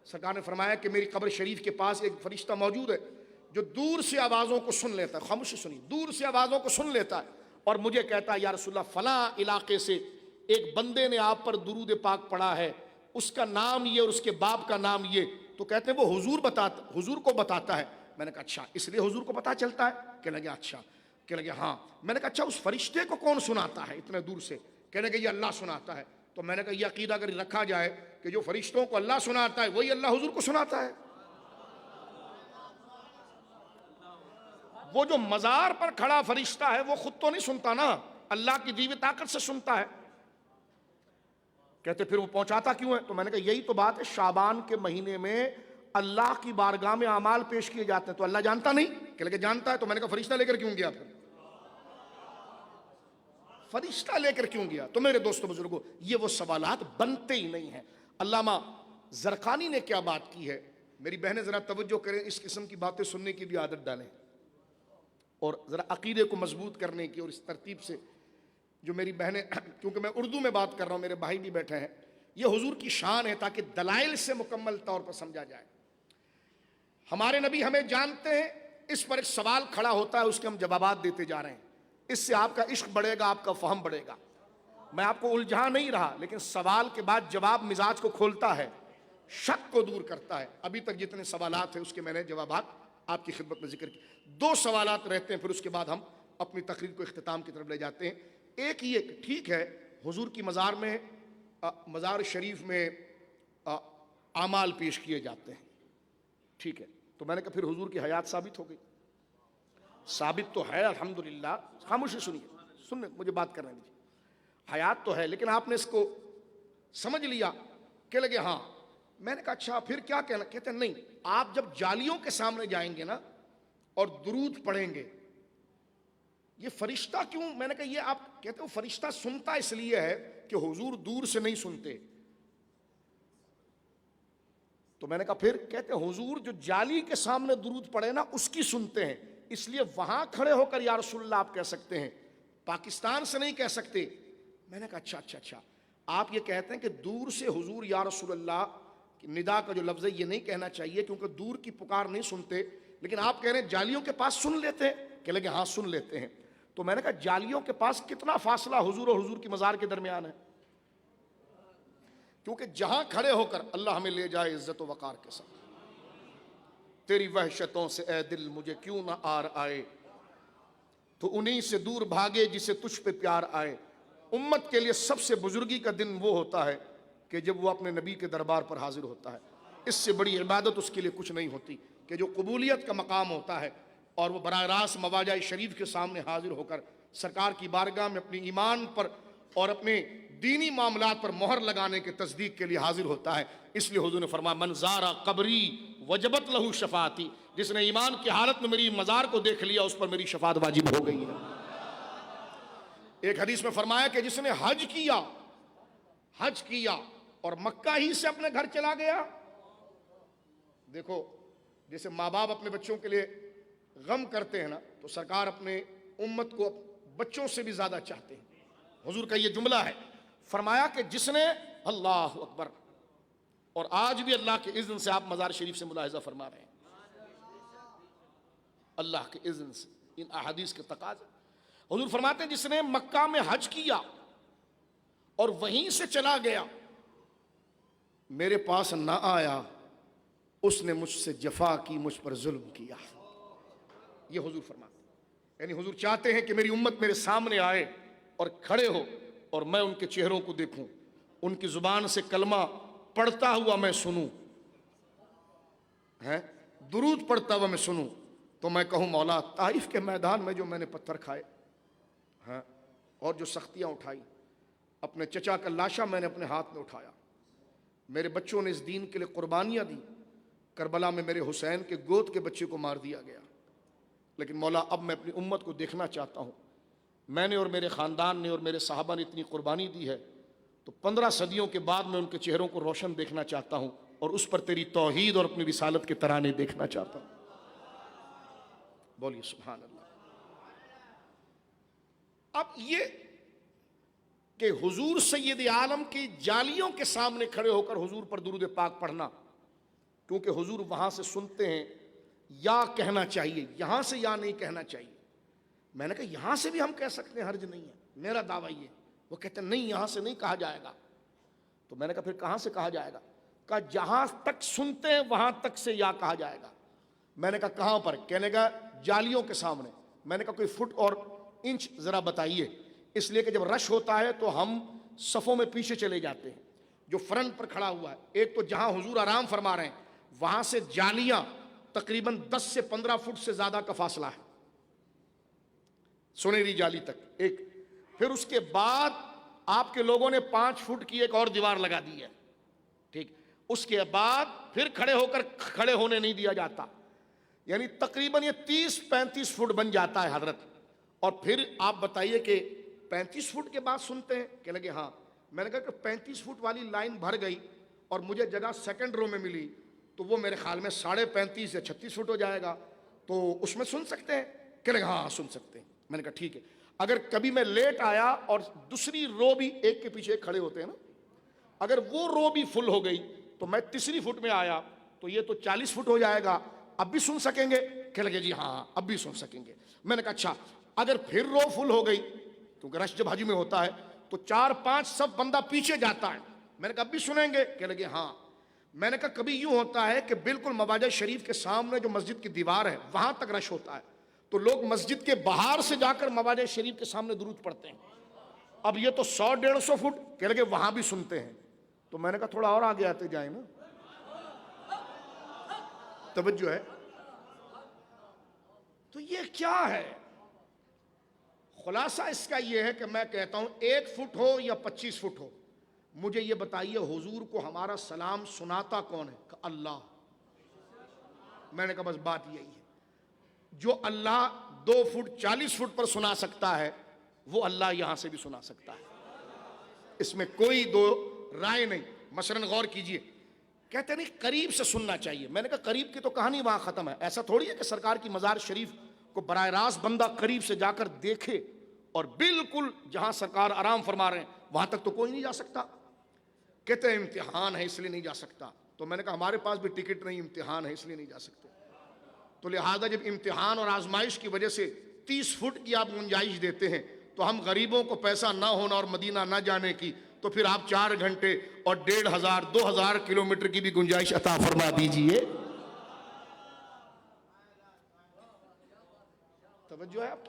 سرکار نے فرمایا کہ میری قبر شریف کے پاس ایک فرشتہ موجود ہے جو دور سے آوازوں کو سن لیتا ہے. خاموشی سنی، دور سے آوازوں کو سن لیتا ہے اور مجھے کہتا ہے یا رسول اللہ فلاں علاقے سے ایک بندے نے آپ پر درود پاک پڑھا ہے، اس کا نام یہ اور اس کے باپ کا نام یہ. تو کہتے ہیں وہ حضور کو بتاتا ہے. میں نے کہا اچھا اس لیے حضور کو پتا چلتا ہے؟ کہنے لگے اچھا. کہنے لگے ہاں. میں نے کہا اچھا اس فرشتے کو کون سناتا ہے اتنے دور سے؟ کہنے لگے یہ اللہ سناتا ہے. تو میں نے کہا یہ عقیدہ اگر رکھا جائے کہ جو فرشتوں کو اللہ سناتا ہے وہی اللہ حضور کو سناتا ہے. وہ جو مزار پر کھڑا فرشتہ ہے وہ خود تو نہیں سنتا نا، اللہ کی دی ہوئی طاقت سے سنتا ہے. کہتے پھر وہ پہنچاتا کیوں ہے؟ تو میں نے کہا یہی تو بات ہے، شعبان کے مہینے میں اللہ کی بارگاہ میں اعمال پیش کیے جاتے ہیں تو اللہ جانتا نہیں؟ کہ لگے جانتا ہے. تو میں نے کہا فرشتہ لے کر کیوں گیا؟ پھر فرشتہ لے کر کیوں گیا؟ تو میرے دوستو بزرگوں یہ وہ سوالات بنتے ہی نہیں ہیں. علامہ زرقانی نے کیا بات کی ہے، میری بہنیں ذرا توجہ کریں، اس قسم کی باتیں سننے کی بھی عادت ڈالیں اور ذرا عقیدے کو مضبوط کرنے کی. اور اس ترتیب سے جو میری بہنیں، کیونکہ میں اردو میں بات کر رہا ہوں، میرے بھائی بھی بیٹھے ہیں، یہ حضور کی شان ہے تاکہ دلائل سے مکمل طور پر سمجھا جائے. ہمارے نبی ہمیں جانتے ہیں، اس پر ایک سوال کھڑا ہوتا ہے، اس کے ہم جوابات دیتے جا رہے ہیں. اس سے آپ کا عشق بڑھے گا، آپ کا فہم بڑھے گا. میں آپ کو الجھا نہیں رہا، لیکن سوال کے بعد جواب مزاج کو کھولتا ہے، شک کو دور کرتا ہے. ابھی تک جتنے سوالات ہیں اس کے میں نے جوابات آپ کی خدمت میں ذکر کی. 2 سوالات رہتے ہیں، پھر اس کے بعد ہم اپنی تقریر کو اختتام کی طرف لے جاتے ہیں. ایک یہ کہ ٹھیک ہے حضور کی مزار میں، مزار شریف میں اعمال پیش کیے جاتے ہیں، ٹھیک ہے. تو میں نے کہا پھر حضور کی حیات ثابت ہو گئی. ثابت تو ہے الحمدللہ. خاموشی سنیے، مجھے بات کرنے دیجیے. حیات تو ہے لیکن آپ نے اس کو سمجھ لیا کہ لگے ہاں. میں نے کہا اچھا پھر کیا کہنا؟ کہتے ہیں نہیں، آپ جب جالیوں کے سامنے جائیں گے نا اور درود پڑھیں گے، یہ فرشتہ کیوں؟ میں نے کہا یہ آپ کہتے ہو فرشتہ سنتا اس لیے ہے کہ حضور دور سے نہیں سنتے. تو میں نے کہا پھر؟ کہتے ہیں حضور جو جالی کے سامنے درود پڑھے نا اس کی سنتے ہیں، اس لیے وہاں کھڑے ہو کر یا رسول اللہ آپ کہہ سکتے ہیں، پاکستان سے نہیں کہہ سکتے. میں نے کہا اچھا آپ یہ کہتے ہیں کہ دور سے حضور یا رسول اللہ ندا کا جو لفظ ہے یہ نہیں کہنا چاہیے کیونکہ دور کی پکار نہیں سنتے، لیکن آپ کہہ رہے ہیں جالیوں کے پاس سن لیتے ہیں. کہ لگے ہاں سن لیتے ہیں. تو میں نے کہا جالیوں کے پاس کتنا فاصلہ حضور اور حضور کی مزار کے درمیان ہے؟ کیونکہ جہاں کھڑے ہو کر اللہ ہمیں لے جائے عزت و وقار کے ساتھ، تیری وحشتوں سے اے دل مجھے کیوں نہ آر آئے، تو انہی سے دور بھاگے جسے تجھ پہ پیار آئے. امت کے لیے سب سے بزرگی کا دن وہ ہوتا ہے کہ جب وہ اپنے نبی کے دربار پر حاضر ہوتا ہے. اس سے بڑی عبادت اس کے لیے کچھ نہیں ہوتی کہ جو قبولیت کا مقام ہوتا ہے اور وہ براہ راست مواجہ شریف کے سامنے حاضر ہو کر سرکار کی بارگاہ میں اپنی ایمان پر اور اپنے دینی معاملات پر مہر لگانے کے تصدیق کے لیے حاضر ہوتا ہے. اس لیے حضور نے فرمایا من زارا قبری وجبت لہو شفاعتی، جس نے ایمان کی حالت میں میری مزار کو دیکھ لیا اس پر میری شفاعت واجب ہو گئی ہے. ایک حدیث میں فرمایا کہ جس نے حج کیا اور مکہ ہی سے اپنے گھر چلا گیا. دیکھو جیسے ماں باپ اپنے بچوں کے لیے غم کرتے ہیں نا، تو سرکار اپنے امت کو بچوں سے بھی زیادہ چاہتے ہیں۔ حضور کا یہ جملہ ہے، فرمایا کہ جس نے، اللہ اکبر، اور آج بھی اللہ کے اذن سے آپ مزار شریف سے ملاحظہ فرما رہے ہیں، اللہ کے اذن سے ان احادیث کے تقاضے، حضور فرماتے ہیں جس نے مکہ میں حج کیا اور وہیں سے چلا گیا، میرے پاس نہ آیا، اس نے مجھ سے جفا کی، مجھ پر ظلم کیا۔ یہ حضور فرماتے ہیں، یعنی حضور چاہتے ہیں کہ میری امت میرے سامنے آئے اور کھڑے ہو اور میں ان کے چہروں کو دیکھوں، ان کی زبان سے کلمہ پڑھتا ہوا میں سنوں، درود پڑھتا ہوا میں سنوں، تو میں کہوں مولا طائف کے میدان میں جو میں نے پتھر کھائے اور جو سختیاں اٹھائی، اپنے چچا کا لاشا میں نے اپنے ہاتھ میں اٹھایا، میرے بچوں نے اس دین کے لیے قربانیاں دی، کربلا میں میرے حسین کے گود کے بچے کو مار دیا گیا، لیکن مولا اب میں اپنی امت کو دیکھنا چاہتا ہوں، میں نے اور میرے خاندان نے اور میرے صحابہ نے اتنی قربانی دی ہے، تو 15 صدیوں کے بعد میں ان کے چہروں کو روشن دیکھنا چاہتا ہوں اور اس پر تیری توحید اور اپنی رسالت کے ترانے دیکھنا چاہتا ہوں۔ بولیے سبحان اللہ۔ اب یہ کہ حضور سید عالم کی جالیوں کے سامنے کھڑے ہو کر حضور پر درود پاک پڑھنا، کیونکہ حضور وہاں سے سنتے ہیں، یا کہنا چاہیے، یہاں سے یا نہیں کہنا چاہیے۔ میں نے کہا یہاں سے بھی ہم کہہ سکتے ہیں، حرج نہیں ہے، میرا دعویٰ یہ۔ وہ کہتے ہیں نہیں یہاں سے نہیں کہا جائے گا۔ تو میں نے کہا پھر کہاں سے کہا جائے گا؟ کہا جہاں تک سنتے ہیں وہاں تک سے یا کہا جائے گا۔ میں نے کہا کہاں پر؟ کہنے کا جالیوں کے سامنے۔ میں نے کہا کوئی فٹ اور انچ ذرا بتائیے، اس لیے کہ جب رش ہوتا ہے تو ہم صفوں میں پیچھے چلے جاتے ہیں۔ جو فرنٹ پر کھڑا ہوا ہے، ایک تو جہاں حضور آرام فرما رہے ہیں وہاں سے جالیاں تقریباً 10 سے 15 فٹ سے زیادہ کا فاصلہ ہے، سنہری جالی تک ایک۔ پھر اس کے بعد آپ کے لوگوں نے 5 فٹ کی ایک اور دیوار لگا دی ہے، ٹھیک۔ اس کے بعد پھر کھڑے ہونے نہیں دیا جاتا، یعنی تقریباً یہ 30-35 فٹ بن جاتا ہے حضرت۔ اور پھر آپ بتائیے کہ 35 فٹ کے بعد سنتے ہیں؟ کہ لگے ہاں۔ میں نے کہا کہ 35 فٹ والی لائن بھر گئی اور مجھے جگہ سیکنڈ رو میں ملی، تو وہ میرے خیال میں 35.5 یا 36 فٹ ہو جائے گا، تو اس میں سن سکتے ہیں؟ کہ لگے ہاں سن سکتے ہیں۔ میں نے کہا ٹھیک ہے، اگر کبھی میں لیٹ آیا اور دوسری رو بھی ایک کے پیچھے ایک کھڑے ہوتے ہیں نا، اگر وہ رو بھی فل ہو گئی تو میں تیسری فٹ میں آیا تو یہ تو 40 فٹ ہو جائے گا، اب بھی سن سکیں گے؟ کہ لگے جی ہاں اب بھی سن سکیں گے۔ میں نے کہا اچھا اگر پھر رو فل ہو گئی، کیونکہ رش جب حج میں ہوتا ہے تو 4-5 سب بندہ پیچھے جاتا ہے، میں نے کہا اب بھی سنیں گے؟ کہ لگے ہاں۔ میں نے کہا کبھی یوں ہوتا ہے کہ بالکل مواجہ شریف کے سامنے جو مسجد کی دیوار ہے وہاں تک رش ہوتا ہے، تو لوگ مسجد کے باہر سے جا کر مواجہ شریف کے سامنے درود پڑھتے ہیں۔ اب یہ تو 100-150 فٹ، کہ لگے وہاں بھی سنتے ہیں۔ تو میں نے کہا تھوڑا اور آگے آتے جائیں نا، توجہ ہے۔ تو یہ کیا ہے؟ خلاصہ اس کا یہ ہے کہ میں کہتا ہوں 1 فٹ ہو یا 25 فٹ ہو، مجھے یہ بتائیے حضور کو ہمارا سلام سناتا کون ہے؟ کہ اللہ۔ میں نے کہا بس بات یہی ہے، جو اللہ 2 فٹ 40 فٹ پر سنا سکتا ہے وہ اللہ یہاں سے بھی سنا سکتا ہے، اس میں کوئی دو رائے نہیں۔ مثلاً غور کیجئے، کہتے نہیں قریب سے سننا چاہیے۔ میں نے کہا قریب کی تو کہانی وہاں ختم ہے، ایسا تھوڑی ہے کہ سرکار کی مزار شریف کو براہ راست بندہ قریب سے جا کر دیکھے اور بالکل جہاں سرکار آرام فرما رہے ہیں وہاں تک تو کوئی نہیں جا سکتا۔ کہتے ہیں امتحان ہے اس لیے نہیں جا سکتا، تو میں نے کہا ہمارے پاس بھی ٹکٹ نہیں، امتحان ہے اس لیے نہیں جا سکتے۔ تو لہذا جب امتحان اور آزمائش کی وجہ سے 30 فٹ کی آپ گنجائش دیتے ہیں تو ہم غریبوں کو پیسہ نہ ہونا اور مدینہ نہ جانے کی، تو پھر آپ 4 گھنٹے اور 1500-2000 کلومیٹر کی بھی گنجائش عطا فرما دیجئے۔ توجہ ہے آپ؟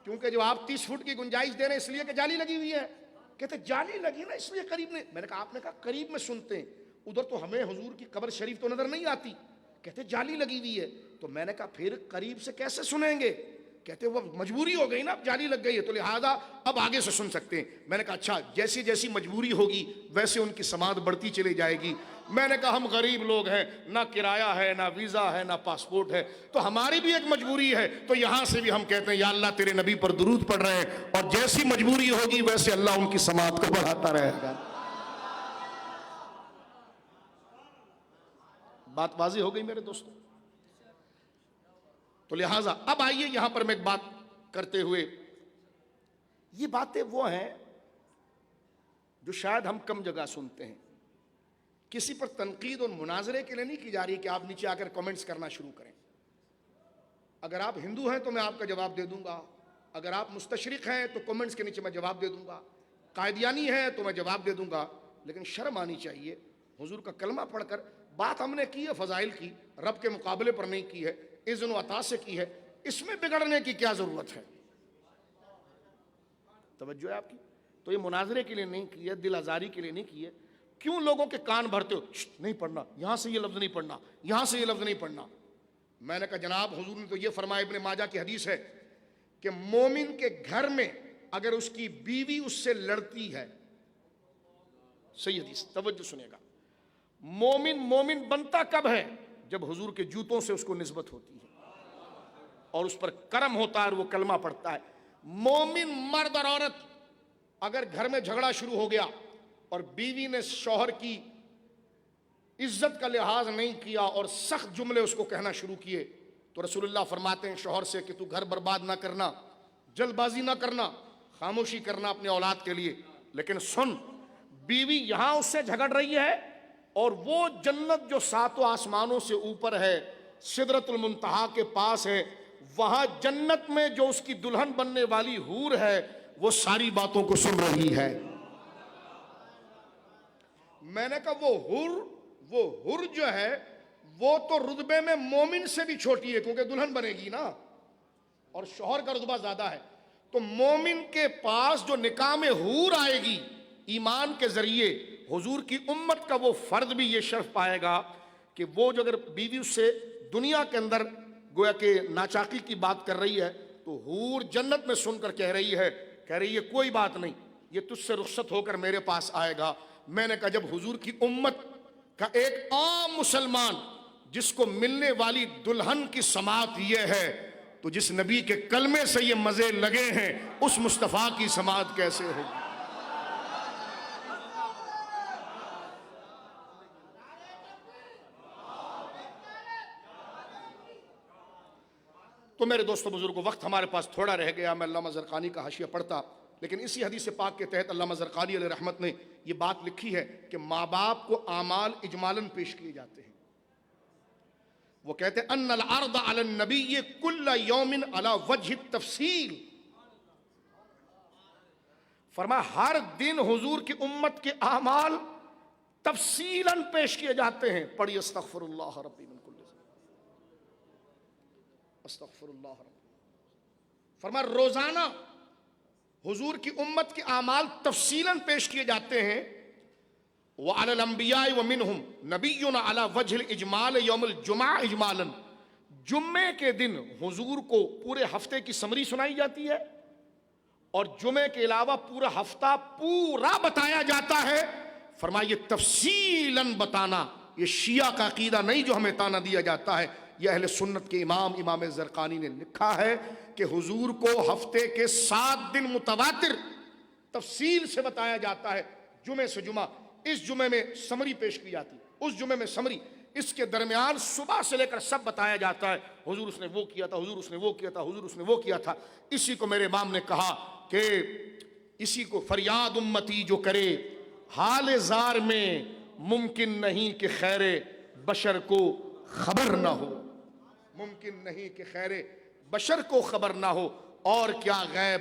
کیونکہ جو آپ 30 فٹ کی گنجائش دے رہے ہیں اس لیے کہ جالی لگی ہوئی ہے، کہتے جالی لگی نا اس لیے قریب نہیں۔ میں نے کہا آپ نے کہا قریب میں سنتے ہیں، ادھر تو ہمیں حضور کی قبر شریف تو نظر نہیں آتی، کہتے جالی لگی ہوئی ہے۔ تو میں نے کہا پھر قریب سے کیسے سنیں گے؟ کہتے وہ مجبوری ہو گئی نا، اب جالی لگ گئی ہے تو لہذا اب آگے سے سن سکتے ہیں۔ میں نے کہا اچھا جیسی جیسی مجبوری ہوگی ویسے ان کی سماعت بڑھتی چلی جائے گی۔ میں نے کہا ہم غریب لوگ ہیں، نہ کرایہ ہے، نہ ویزا ہے، نہ پاسپورٹ ہے، تو ہماری بھی ایک مجبوری ہے، تو یہاں سے بھی ہم کہتے ہیں یا اللہ تیرے نبی پر درود پڑھ رہے ہیں، اور جیسی مجبوری ہوگی ویسے اللہ ان کی سماعت کو بڑھاتا رہے گا۔ بات واضح ہو گئی میرے دوستوں؟ تو لہٰذا اب آئیے یہاں پر میں ایک بات کرتے ہوئے یہ باتیں وہ ہیں جو شاید ہم کم جگہ سنتے ہیں. کسی پر تنقید اور مناظرے کے لیے نہیں کی جا رہی کہ آپ نیچے آ کر کامنٹس کرنا شروع کریں. اگر آپ ہندو ہیں تو میں آپ کا جواب دے دوں گا، اگر آپ مستشرق ہیں تو کامنٹس کے نیچے میں جواب دے دوں گا، قائدیانی ہیں تو میں جواب دے دوں گا. لیکن شرم آنی چاہیے. حضور کا کلمہ پڑھ کر بات ہم نے کی ہے فضائل کی، رب کے مقابلے پر نہیں کی ہے، اذن و عطا سے کی ہے، اس میں بگڑنے کی کیا ضرورت ہے؟ توجہ ہے آپ کی؟ تو یہ مناظرے کے لیے نہیں کی ہے، دل آزاری کے لیے نہیں کی ہے. کیوں لوگوں کے کان بھرتے ہو؟ نہیں پڑھنا، یہاں سے یہ لفظ نہیں پڑھنا، یہاں سے یہ لفظ نہیں پڑھنا. میں نے کہا جناب حضور نے تو یہ فرمایا، ابن ماجہ کی حدیث ہے کہ مومن کے گھر میں اگر اس کی بیوی اس سے لڑتی ہے، صحیح حدیث، توجہ سنے گا، مومن بنتا کب ہے؟ جب حضور کے جوتوں سے اس کو نسبت ہوتی ہے اور اس پر کرم ہوتا ہے اور وہ کلمہ پڑھتا ہے. مومن مرد اور عورت اگر گھر میں جھگڑا شروع ہو گیا اور بیوی نے شوہر کی عزت کا لحاظ نہیں کیا اور سخت جملے اس کو کہنا شروع کیے، تو رسول اللہ فرماتے ہیں شوہر سے کہ تو گھر برباد نہ کرنا، جلد بازی نہ کرنا، خاموشی کرنا اپنے اولاد کے لیے. لیکن سن، بیوی یہاں اس سے جھگڑ رہی ہے اور وہ جنت جو ساتوں آسمانوں سے اوپر ہے، سدرۃ المنتہا کے پاس ہے، وہاں جنت میں جو اس کی دلہن بننے والی حور ہے وہ ساری باتوں کو سن رہی ہے. میں نے کہا وہ حر جو ہے وہ تو رتبے میں مومن سے بھی چھوٹی ہے، کیونکہ دلہن بنے گی نا، اور شوہر کا رتبہ زیادہ ہے. تو مومن کے پاس جو نکاح میں حور آئے گی ایمان کے ذریعے، حضور کی امت کا وہ فرد بھی یہ شرف پائے گا کہ وہ جو اگر بیوی اس سے دنیا کے اندر گویا کہ ناچاقی کی بات کر رہی ہے تو حور جنت میں سن کر کہہ رہی ہے کوئی بات نہیں، یہ تجھ سے رخصت ہو کر میرے پاس آئے گا. میں نے کہا جب حضور کی امت کا ایک عام مسلمان جس کو ملنے والی دلہن کی سماعت یہ ہے، تو جس نبی کے کلمے سے یہ مزے لگے ہیں اس مصطفیٰ کی سماعت کیسے ہوگی؟ تو میرے دوستو بزرگوں، وقت ہمارے پاس تھوڑا رہ گیا، میں علامہ زرقانی کا حاشیہ پڑھتا، لیکن اسی حدیث پاک کے تحت علامہ زرقانی علیہ رحمت نے یہ بات لکھی ہے کہ ماں باپ کو اعمال اجمالاً پیش کیے جاتے ہیں. وہ کہتے ہیں ان العرض علی النبی کل یوم علی وجہ التفصیل، فرمایا ہر دن حضور کی امت کے اعمال تفصیلاً پیش کیے جاتے ہیں. پڑھی استغفر اللہ ربی من کل ذنب، استغفر اللہ ربی. فرمایا روزانہ حضور کی امت کے اعمال تفصیلاً پیش کیے جاتے ہیں. وعلی الانبیاء ومنہم نبینا علی وجہ الاجمال یوم الجمعہ اجمالاً، جمعے کے دن حضور کو پورے ہفتے کی سمری سنائی جاتی ہے اور جمعے کے علاوہ پورا ہفتہ پورا بتایا جاتا ہے. فرمایا یہ تفصیلاً بتانا یہ شیعہ کا عقیدہ نہیں جو ہمیں تانا دیا جاتا ہے، یہ اہل سنت کے امام زرقانی نے لکھا ہے کہ حضور کو ہفتے کے 7 دن متواتر تفصیل سے بتایا جاتا ہے. جمعے سے جمعہ، اس جمعے میں سمری پیش کی جاتی، اس جمعے میں سمری، اس کے درمیان صبح سے لے کر سب بتایا جاتا ہے. حضور اس نے وہ کیا تھا، حضور اس نے وہ کیا تھا، حضور اس نے وہ کیا تھا. اسی کو میرے امام نے کہا کہ اسی کو فریاد امتی جو کرے حال زار میں، ممکن نہیں کہ خیر بشر کو خبر نہ ہو، ممکن نہیں کہ خیر بشر کو خبر نہ ہو، اور کیا غیب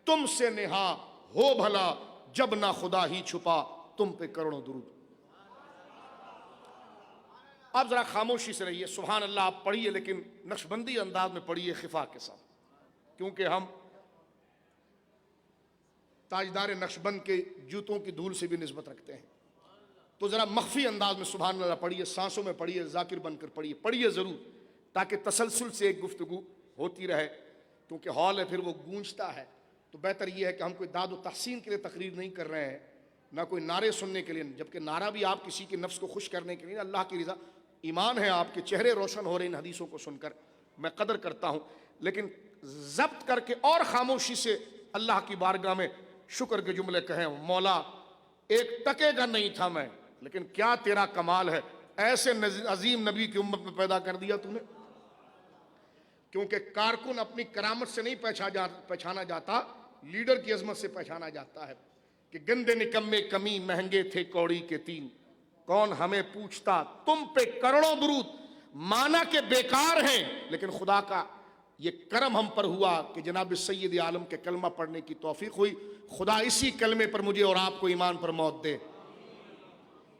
تم سے نہا ہو بھلا، جب نہ خدا ہی چھپا تم پہ کروڑوں درود. آپ ذرا خاموشی سے رہیے، سبحان اللہ آپ پڑھیے، لیکن نقشبندی انداز میں پڑھیے خفا کے ساتھ، کیونکہ ہم تاجدار نقشبند کے جوتوں کی دھول سے بھی نسبت رکھتے ہیں. تو ذرا مخفی انداز میں سبحان اللہ پڑھیے، سانسوں میں پڑھیے، ذاکر بن کر پڑھیے ضرور، تاکہ تسلسل سے ایک گفتگو ہوتی رہے. کیونکہ ہال ہے پھر وہ گونجتا ہے، تو بہتر یہ ہے کہ ہم کوئی داد و تحسین کے لیے تقریر نہیں کر رہے ہیں، نہ کوئی نعرے سننے کے لیے، جبکہ نعرہ بھی آپ کسی کے نفس کو خوش کرنے کے لیے، اللہ کی رضا. ایمان ہے آپ کے چہرے روشن ہو رہے ان حدیثوں کو سن کر، میں قدر کرتا ہوں، لیکن ضبط کر کے اور خاموشی سے اللہ کی بارگاہ میں شکر کے جملے کہیں. مولا ایک ٹکے کا نہیں تھا میں، لیکن کیا تیرا کمال ہے، ایسے عظیم نبی کی امت میں پیدا کر دیا تو نے. کیونکہ کارکن اپنی کرامت سے نہیں پہچانا جاتا، لیڈر کی عظمت سے پہچانا جاتا ہے کہ گندے نکمے کمی مہنگے تھے کوڑی کے تین، کون ہمیں پوچھتا تم پہ کروڑوں درود، مانا کہ بیکار ہیں لیکن خدا کا یہ کرم ہم پر ہوا کہ جناب سید عالم کے کلمہ پڑھنے کی توفیق ہوئی۔ خدا اسی کلمے پر مجھے اور آپ کو ایمان پر موت دے،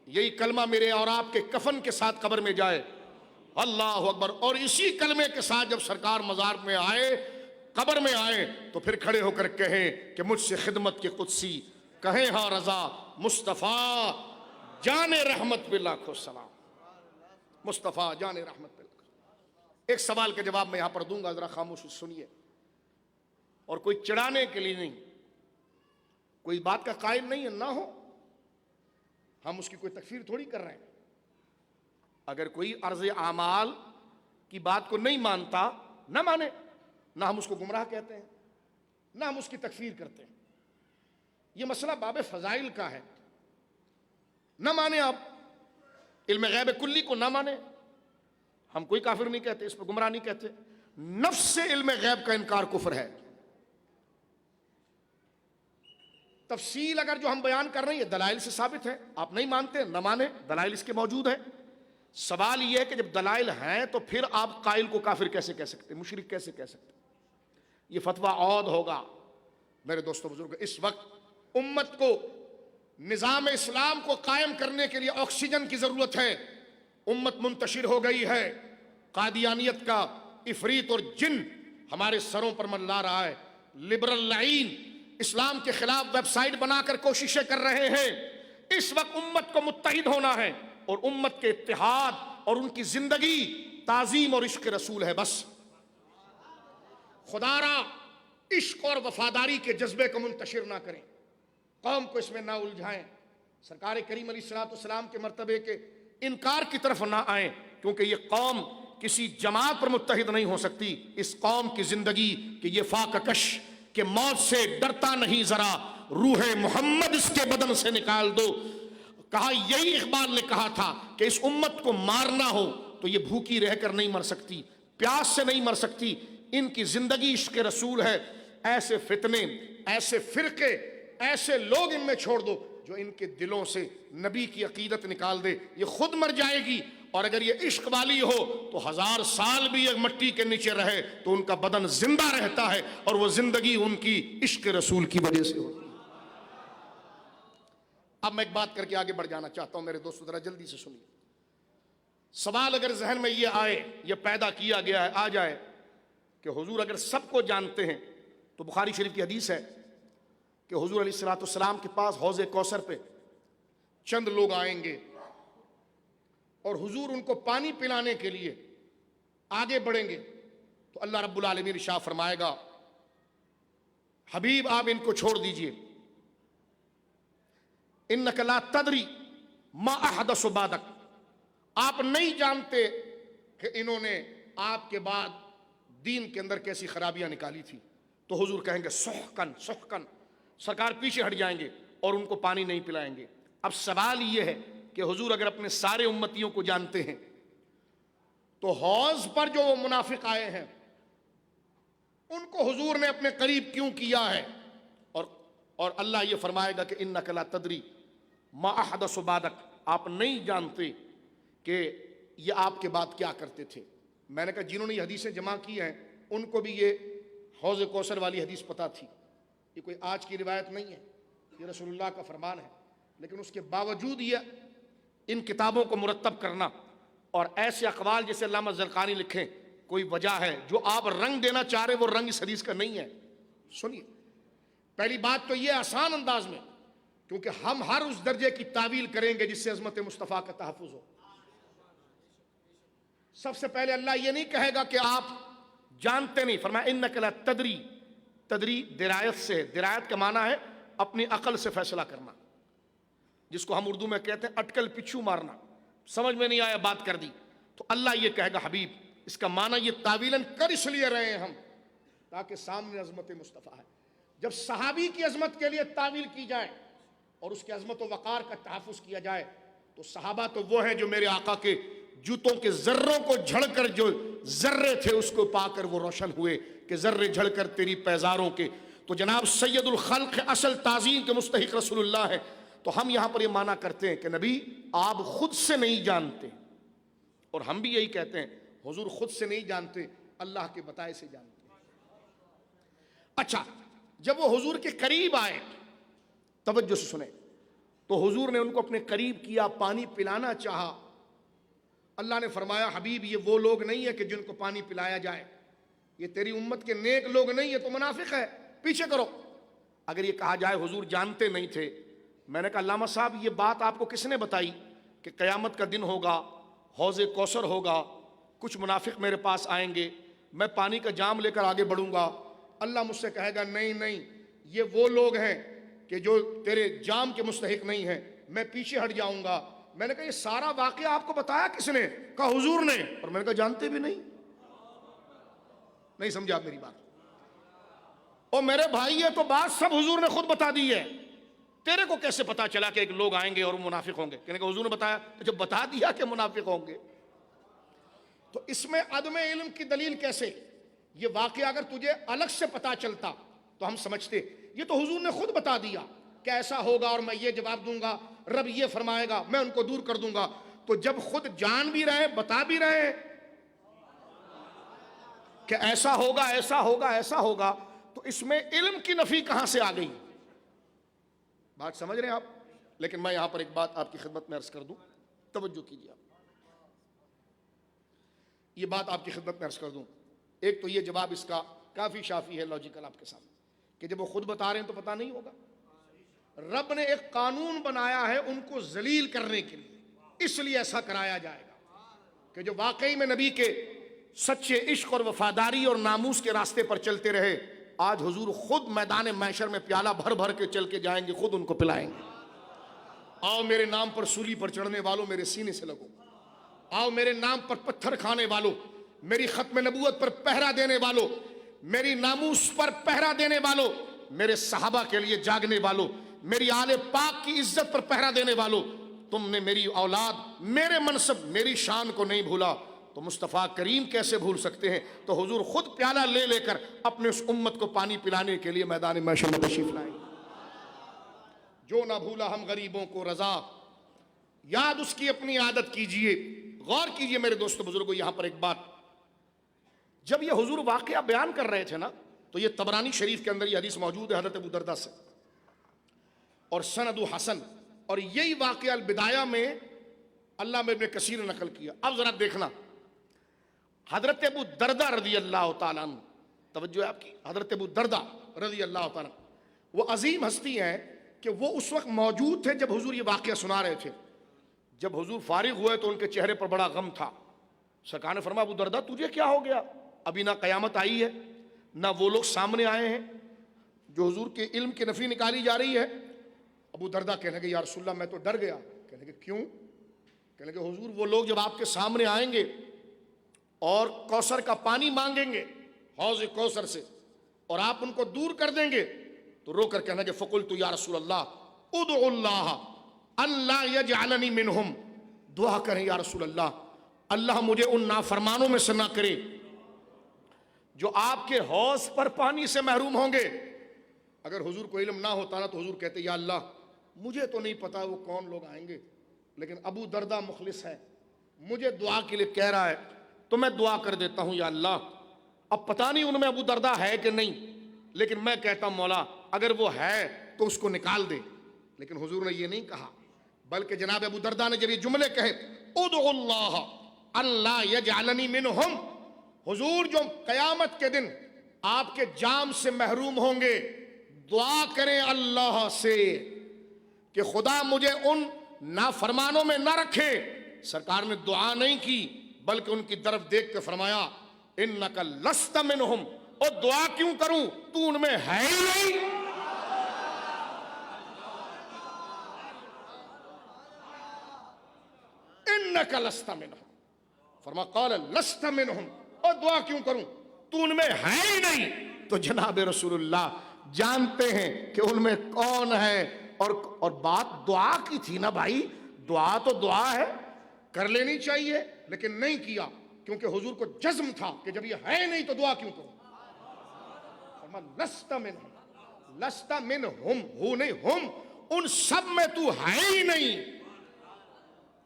یہی کلمہ میرے اور آپ کے کفن کے ساتھ قبر میں جائے، اللہ اکبر۔ اور اسی کلمے کے ساتھ جب سرکار مزار میں آئے، قبر میں آئے، تو پھر کھڑے ہو کر کہیں کہ مجھ سے خدمت کے قدسی کہیں ہاں رضا مصطفیٰ جان رحمت پہ لاکھوں سلام، مصطفیٰ جان رحمت پہ لاکھوں۔ ایک سوال کا جواب میں یہاں پر دوں گا، ذرا خاموشی سنیے، اور کوئی چڑھانے کے لیے نہیں، کوئی بات کا قائل نہیں ہے، نہ ہو، ہم اس کی کوئی تکفیر تھوڑی کر رہے ہیں۔ اگر کوئی عرض اعمال کی بات کو نہیں مانتا، نہ مانے، نہ ہم اس کو گمراہ کہتے ہیں، نہ ہم اس کی تکفیر کرتے ہیں۔ یہ مسئلہ باب فضائل کا ہے، نہ مانے آپ علم غیب کلی کو، نہ مانے، ہم کوئی کافر نہیں کہتے، اس پہ گمراہ نہیں کہتے۔ نفس سے علم غیب کا انکار کفر ہے۔ تفصیل اگر جو ہم بیان کر رہے ہیں یہ دلائل سے ثابت ہے، آپ نہیں مانتے، نہ مانے، دلائل اس کے موجود ہیں۔ سوال یہ ہے کہ جب دلائل ہیں تو پھر آپ قائل کو کافر کیسے کہہ سکتے، مشرک کیسے کہہ سکتے؟ یہ فتویٰ عود ہوگا۔ میرے دوستو بزرگ، اس وقت امت کو نظام اسلام کو قائم کرنے کے لیے آکسیجن کی ضرورت ہے۔ امت منتشر ہو گئی ہے، قادیانیت کا عفریت اور جن ہمارے سروں پر منڈلا رہا ہے، لبرل لعین اسلام کے خلاف ویب سائٹ بنا کر کوششیں کر رہے ہیں۔ اس وقت امت کو متحد ہونا ہے، اور امت کے اتحاد اور ان کی زندگی تعظیم اور عشق رسول ہے۔ بس خدا را عشق اور وفاداری کے جذبے کو منتشر نہ کریں، قوم کو اس میں نہ الجھائیں، سرکار کریم علیہ الصلوۃ والسلام کے مرتبے کے انکار کی طرف نہ آئیں، کیونکہ یہ قوم کسی جماعت پر متحد نہیں ہو سکتی۔ اس قوم کی زندگی کہ یہ فاقہ کش کہ موت سے ڈرتا نہیں ذرا، روح محمد اس کے بدن سے نکال دو۔ کہا یہی اقبال نے کہا تھا کہ اس امت کو مارنا ہو تو یہ بھوکی رہ کر نہیں مر سکتی، پیاس سے نہیں مر سکتی، ان کی زندگی عشق رسول ہے۔ ایسے فتنے، ایسے فرقے، ایسے لوگ ان میں چھوڑ دو جو ان کے دلوں سے نبی کی عقیدت نکال دے، یہ خود مر جائے گی۔ اور اگر یہ عشق والی ہو تو 1000 سال بھی ایک مٹی کے نیچے رہے تو ان کا بدن زندہ رہتا ہے، اور وہ زندگی ان کی عشق رسول کی وجہ سے ہوتی ہے۔ اب میں ایک بات کر کے آگے بڑھ جانا چاہتا ہوں، میرے دوستو ذرا جلدی سے سنیے۔ سوال اگر ذہن میں یہ آئے، یہ پیدا کیا گیا ہے، آ جائے کہ حضور اگر سب کو جانتے ہیں تو بخاری شریف کی حدیث ہے کہ حضور علیہ الصلوۃ والسلام کے پاس حوض کوثر پہ چند لوگ آئیں گے، اور حضور ان کو پانی پلانے کے لیے آگے بڑھیں گے، تو اللہ رب العالمین ارشاد فرمائے گا حبیب آپ ان کو چھوڑ دیجئے، انک لا تدری ما احدث بعدک، آپ نہیں جانتے کہ انہوں نے آپ کے بعد دین کے اندر کیسی خرابیاں نکالی تھی۔ تو حضور کہیں گے سحقن سحقن، سرکار پیچھے ہٹ جائیں گے اور ان کو پانی نہیں پلائیں گے۔ اب سوال یہ ہے کہ حضور اگر اپنے سارے امتیوں کو جانتے ہیں تو حوض پر جو وہ منافق آئے ہیں ان کو حضور نے اپنے قریب کیوں کیا ہے؟ اور اللہ یہ فرمائے گا کہ انک لا تدری ما احدث بعدک، آپ نہیں جانتے کہ یہ آپ کے بعد کیا کرتے تھے۔ میں نے کہا جنہوں نے یہ حدیثیں جمع کی ہیں ان کو بھی یہ حوض کوثر والی حدیث پتہ تھی، یہ کوئی آج کی روایت نہیں ہے، یہ رسول اللہ کا فرمان ہے۔ لیکن اس کے باوجود یہ ان کتابوں کو مرتب کرنا اور ایسے اقوال جیسے علامہ زرقانی لکھیں، کوئی وجہ ہے جو آپ رنگ دینا چاہ رہے وہ رنگ اس حدیث کا نہیں ہے۔ سنیے، پہلی بات تو یہ آسان انداز میں، کیونکہ ہم ہر اس درجے کی تعویل کریں گے جس سے عظمت مصطفیٰ کا تحفظ ہو۔ سب سے پہلے اللہ یہ نہیں کہے گا کہ آپ جانتے نہیں، فرمایا انک لا تدری، تدری درایت سے، درایت کا معنی ہے اپنی عقل سے فیصلہ کرنا، جس کو ہم اردو میں کہتے ہیں اٹکل پچھو مارنا، سمجھ میں نہیں آیا بات کر دی، تو اللہ یہ کہے گا حبیب اس کا معنی یہ تعویلاً کر اس لیے رہے ہیں ہم تاکہ سامنے عظمت مصطفیٰ ہے۔ جب صحابی کی عظمت کے لیے تعویل کی جائے اور اس کی عظمت و وقار کا تحفظ کیا جائے تو صحابہ تو وہ ہیں جو میرے آقا کے جوتوں کے ذروں کو جھڑ کر جو ذرے تھے اس کو پا کر وہ روشن ہوئے کہ ذرے جھڑ کر تیری پیزاروں کے تو جناب سید الخلق اصل تعظیم کے مستحق رسول اللہ ہے. تو ہم یہاں پر یہ مانا کرتے ہیں کہ نبی آپ خود سے نہیں جانتے, اور ہم بھی یہی کہتے ہیں حضور خود سے نہیں جانتے, اللہ کے بتائے سے جانتے. اچھا, جب وہ حضور کے قریب آئے, توجہ سے سنیں, تو حضور نے ان کو اپنے قریب کیا, پانی پلانا چاہا. اللہ نے فرمایا حبیب یہ وہ لوگ نہیں ہے کہ جن کو پانی پلایا جائے, یہ تیری امت کے نیک لوگ نہیں ہے, تو منافق ہے, پیچھے کرو. اگر یہ کہا جائے حضور جانتے نہیں تھے, میں نے کہا علامہ صاحب یہ بات آپ کو کس نے بتائی کہ قیامت کا دن ہوگا, حوض کوثر ہوگا, کچھ منافق میرے پاس آئیں گے, میں پانی کا جام لے کر آگے بڑھوں گا, اللہ مجھ سے کہے گا نہیں نہیں یہ وہ لوگ ہیں کہ جو تیرے جام کے مستحق نہیں ہیں, میں پیچھے ہٹ جاؤں گا. میں نے کہا یہ سارا واقعہ آپ کو بتایا کس نے؟ کہا حضور نے. اور میں نے کہا جانتے بھی نہیں سمجھا آپ میری بات. اور میرے بھائی یہ تو بات سب حضور نے خود بتا دی ہے, تیرے کو کیسے پتا چلا کہ ایک لوگ آئیں گے اور وہ منافق ہوں گے؟ کہنے کہ حضور نے بتایا. جب بتا دیا کہ منافق ہوں گے تو اس میں عدم علم کی دلیل کیسے؟ یہ واقعہ اگر تجھے الگ سے پتا چلتا تو ہم سمجھتے, یہ تو حضور نے خود بتا دیا کہ ایسا ہوگا اور میں یہ جواب دوں گا, رب یہ فرمائے گا, میں ان کو دور کر دوں گا. تو جب خود جان بھی رہے, بتا بھی رہے کہ ایسا ہوگا ایسا ہوگا ایسا ہوگا, تو اس میں علم کی نفی کہاں سے آ گئی؟ بات سمجھ رہے ہیں آپ؟ لیکن میں یہاں پر ایک بات آپ کی خدمت میں عرض کر دوں, توجہ کیجیے آپ, یہ بات آپ کی خدمت میں عرض کر دوں. ایک تو یہ جواب اس کا کافی شافی ہے, لاجیکل آپ کے سامنے, کہ جب وہ خود بتا رہے ہیں تو پتہ نہیں ہوگا. رب نے ایک قانون بنایا ہے ان کو ذلیل کرنے کے لیے, اس لیے ایسا کرایا جائے گا کہ جو واقعی میں نبی کے سچے عشق اور وفاداری اور ناموس کے راستے پر چلتے رہے, آج حضور خود میدان محشر میں پیالہ بھر بھر کے چل کے جائیں گے, خود ان کو پلائیں گے. آؤ میرے نام پر سولی پر چڑھنے والوں میرے سینے سے لگو, آؤ میرے نام پر پتھر کھانے والوں, میری ختم نبوت پر پہرا دینے والوں, میری ناموس پر پہرا دینے والوں, میرے صحابہ کے لیے جاگنے والوں, میری آل پاک کی عزت پر پہرا دینے والوں, تم نے میری اولاد, میرے منصب, میری شان کو نہیں بھولا تو مصطفیٰ کریم کیسے بھول سکتے ہیں؟ تو حضور خود پیالہ لے لے کر اپنے اس امت کو پانی پلانے کے لیے میدان محشر میں تشریف لائیں. جو نہ بھولا ہم غریبوں کو رضا, یاد اس کی اپنی عادت کیجئے. غور کیجئے میرے دوستو بزرگوں, یہاں پر ایک بات, جب یہ حضور واقعہ بیان کر رہے تھے نا, تو یہ طبرانی شریف کے اندر یہ حدیث موجود ہے حضرت ابو دردہ سے, اور سند حسن, اور یہی واقعہ البدایہ میں علامہ ابن کثیر نے نقل کیا. اب ذرا دیکھنا, حضرت ابو دردہ رضی اللہ تعالیٰ عنہ, توجہ ہے آپ کی, حضرت ابو دردہ رضی اللہ تعالیٰ عنہ, وہ عظیم ہستی ہیں کہ وہ اس وقت موجود تھے جب حضور یہ واقعہ سنا رہے تھے. جب حضور فارغ ہوئے تو ان کے چہرے پر بڑا غم تھا. سرکار نے فرمایا ابو دردہ تجھے کیا ہو گیا؟ ابھی نہ قیامت آئی ہے, نہ وہ لوگ سامنے آئے ہیں جو حضور کے علم کی نفی نکالی جا رہی ہے. ابو دردہ کہنے لگے یا رسول اللہ میں تو ڈر گیا. کہنے لگے کیوں؟ کہنے لگے حضور وہ لوگ جب آپ کے سامنے آئیں گے اور کوثر کا پانی مانگیں گے حوض کوثر سے, اور آپ ان کو دور کر دیں گے, تو رو کر کہنے لگے فقلت یا رسول اللہ ادعو اللہ اللہ یجعلنی منہم, دعا کریں یا رسول اللہ, اللہ مجھے ان نافرمانوں میں سے نہ کرے جو آپ کے حوض پر پانی سے محروم ہوں گے. اگر حضور کو علم نہ ہوتا نا تو حضور کہتے یا اللہ مجھے تو نہیں پتا وہ کون لوگ آئیں گے, لیکن ابو دردہ مخلص ہے, مجھے دعا کے لیے کہہ رہا ہے تو میں دعا کر دیتا ہوں یا اللہ. اب پتہ نہیں ان میں ابو دردہ ہے کہ نہیں, لیکن میں کہتا ہوں مولا اگر وہ ہے تو اس کو نکال دے. لیکن حضور نے یہ نہیں کہا, بلکہ جناب ابو دردہ نے جب یہ جملے کہے ادعو اللہ اللہ یجعلنی منہم, حضور جو قیامت کے دن آپ کے جام سے محروم ہوں گے, دعا کریں اللہ سے کہ خدا مجھے ان نافرمانوں میں نہ رکھے. سرکار نے دعا نہیں کی بلکہ ان کی طرف دیکھ کے فرمایا انک لست منہم, اور دعا کیوں کروں تو ان میں ہے ہی نہیں. انک لست منہم, فرما قال لست منہم, اور دعا کیوں کروں تو ان میں ہے ہی نہیں. تو جناب رسول اللہ جانتے ہیں کہ ان میں کون ہے, اور بات دعا کی تھی نا بھائی, دعا تو دعا ہے, کر لینی چاہیے, لیکن نہیں کیا کیونکہ حضور کو جزم تھا کہ جب یہ ہے نہیں تو دعا کیوں کروں. فرما لست منہم, لست منہم، ہو نہیں، ہم ان سب میں تو ہے ہی نہیں.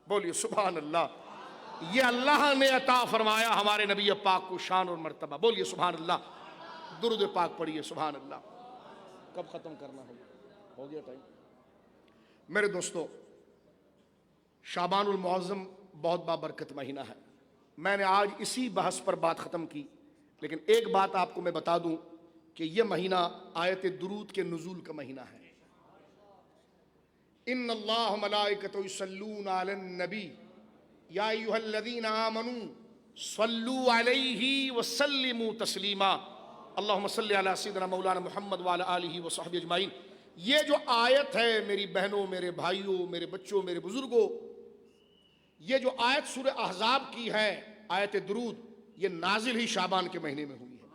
بولیے سبحان اللہ. یہ اللہ نے عطا فرمایا ہمارے نبی پاک کو شان اور مرتبہ. بولیے سبحان اللہ. درود پاک پڑھیے سبحان اللہ. کب ختم کرنا ہو گیا ٹائم. میرے دوستو، شعبان المعظم بہت بابرکت مہینہ ہے. میں نے آج اسی بحث پر بات ختم کی، لیکن ایک بات آپ کو میں بتا دوں کہ یہ مہینہ آیت درود کے نزول کا مہینہ ہے. ان اللہ ملائکتہ یصلون علی النبی یا ایھا الذین آمنوا صلوا علیہ وسلموا تسلیما. اللہم صلی علی سیدنا مولانا محمد وعلی آلہ وصحبہ اجمعین. یہ جو آیت ہے میری بہنوں، میرے بھائیوں، میرے بچوں، میرے بزرگوں، یہ جو آیت سورہ احزاب کی ہے، آیت درود، یہ نازل ہی شعبان کے مہینے میں ہوئی ہے.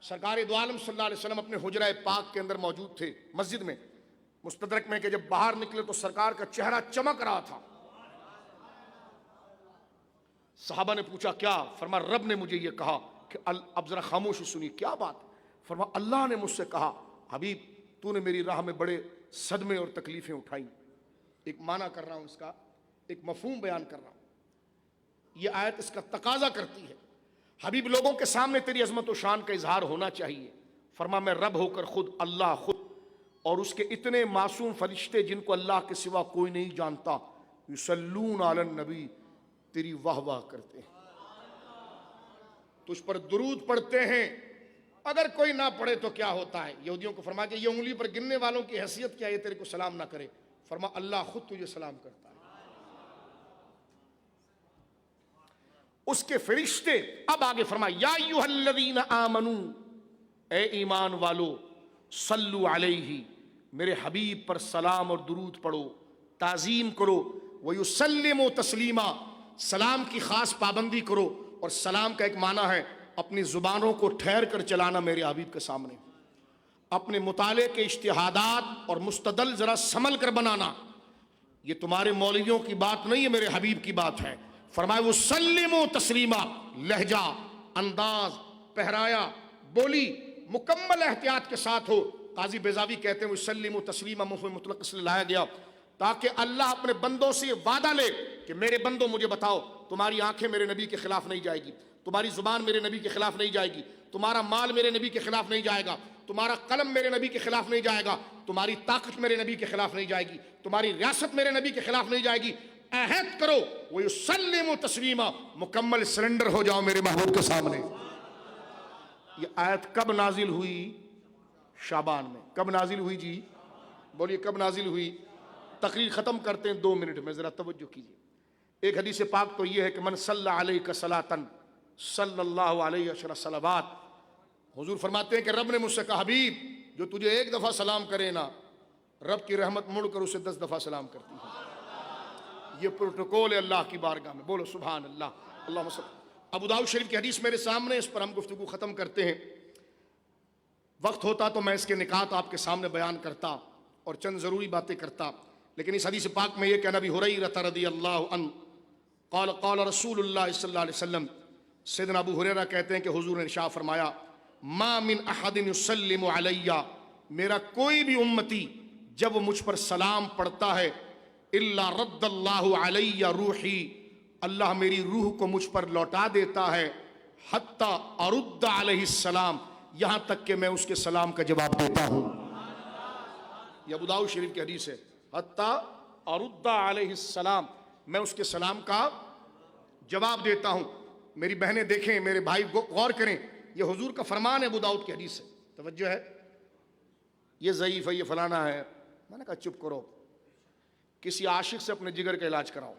سرکار دو عالم صلی اللہ علیہ وسلم اپنے حجرہ پاک کے اندر موجود تھے مسجد میں. مستدرک میں کہ جب باہر نکلے تو سرکار کا چہرہ چمک رہا تھا. صحابہ نے پوچھا کیا؟ فرما رب نے مجھے یہ کہا کہ اب ذرا خاموشی سنی. کیا بات؟ فرما اللہ نے مجھ سے کہا حبیب تو نے میری راہ میں بڑے صدمے اور تکلیفیں اٹھائیں. ایک معنی کر رہا ہوں اس کا، ایک مفہوم بیان کر رہا ہوں. یہ آیت اس کا تقاضا کرتی ہے حبیب لوگوں کے سامنے تیری عظمت و شان کا اظہار ہونا چاہیے. فرما میں رب ہو کر خود، اللہ خود اور اس کے اتنے معصوم فرشتے جن کو اللہ کے سوا کوئی نہیں جانتا، یصلون علی النبی، تیری واہ واہ کرتے ہیں، تجھ پر درود پڑھتے ہیں. اگر کوئی نہ پڑھے تو کیا ہوتا ہے؟ یہودیوں کو فرما کہ یہ انگلی پر گننے والوں کی حیثیت کیا ہے تیرے کو سلام نہ کرے؟ فرما اللہ خود تجھے سلام کرتا ہے. اس کے فرشتے. اب آگے فرما یا ایھا الذین آمنوا، اے ایمان والو، صلو علیہ، میرے حبیب پر سلام اور درود پڑھو، تعظیم کرو. ویسلموا تسلیما، سلام کی خاص پابندی کرو. اور سلام کا ایک معنی ہے اپنی زبانوں کو ٹھہر کر چلانا میرے حبیب کے سامنے، اپنے مطالعے کے اجتہادات اور مستدل ذرا سنبھل کر بنانا. یہ تمہارے مولویوں کی بات نہیں ہے، میرے حبیب کی بات ہے. فرمایا وسلموا تسلیما، لہجہ، انداز، پہرایا، بولی مکمل احتیاط کے ساتھ ہو. قاضی بیضاوی کہتے ہیں وسلموا تسلیما مفعول مطلق اس لیے لایا گیا تاکہ اللہ اپنے بندوں سے یہ وعدہ لے کہ میرے بندوں مجھے بتاؤ، تمہاری آنکھیں میرے نبی کے خلاف نہیں جائے گی، تمہاری زبان میرے نبی کے خلاف نہیں جائے گی، تمہارا مال میرے نبی کے خلاف نہیں جائے گا، تمہارا قلم میرے نبی کے خلاف نہیں جائے گا، تمہاری طاقت میرے نبی کے خلاف نہیں جائے گی، تمہاری ریاست میرے نبی کے خلاف نہیں جائے گی. عہد کرو ویسلموا تسلیما، مکمل سرنڈر ہو جاؤ میرے محبوب کے سامنے. یہ آیت کب نازل ہوئی؟ شعبان میں. کب نازل ہوئی جی؟ بولیے کب نازل ہوئی؟ تقریر ختم کرتے ہیں 2 منٹ میں، ذرا توجہ کیجیے. ایک حدیث پاک تو یہ ہے کہ من صلی علیک صلاۃً صلی اللہ علیہ عشر صلوات. حضور فرماتے ہیں کہ رب نے مجھ سے کہا حبیب جو تجھے ایک دفعہ سلام کرے نا، رب کی رحمت مڑ کر اسے 10 دفعہ سلام کرتی ہے. یہ پروٹوکول ہے اللہ کی بارگاہ میں. بولو سبحان اللہ. اللہم صل. ابو داؤد شریف کی حدیث میرے سامنے، اس پر ہم گفتگو ختم کرتے ہیں. وقت ہوتا تو میں اس کے نکات آپ کے سامنے بیان کرتا اور چند ضروری باتیں کرتا، لیکن اس حدیث پاک میں یہ کہ نبی ہریرہ رضی اللہ عنہ قال قال رسول اللہ صلی اللہ علیہ وسلم، سیدنا ابو ہریرہ کہتے ہیں کہ حضور نے ارشاد فرمایا ما من احد یسلم علی، میرا کوئی بھی امتی جب وہ مجھ پر سلام پڑھتا ہے، الا رد اللہ علی روحی، اللہ میری روح کو مجھ پر لوٹا دیتا ہے، حتی ارد علیہ السلام، یہاں تک کہ میں اس کے سلام کا جواب دیتا ہوں. یہ ابو داؤد شریف کی حدیث ہے. حتی ارد علیہ السلام، میں اس کے سلام کا جواب دیتا ہوں. میری بہنیں دیکھیں، میرے بھائی غور کریں، یہ حضور کا فرمان ہے، ابو داؤد کی حدیث ہے. توجہ ہے. یہ ضعیف ہے، یہ فلانا ہے. میں نے کہا چپ کرو، کسی عاشق سے اپنے جگر کا علاج کراؤ.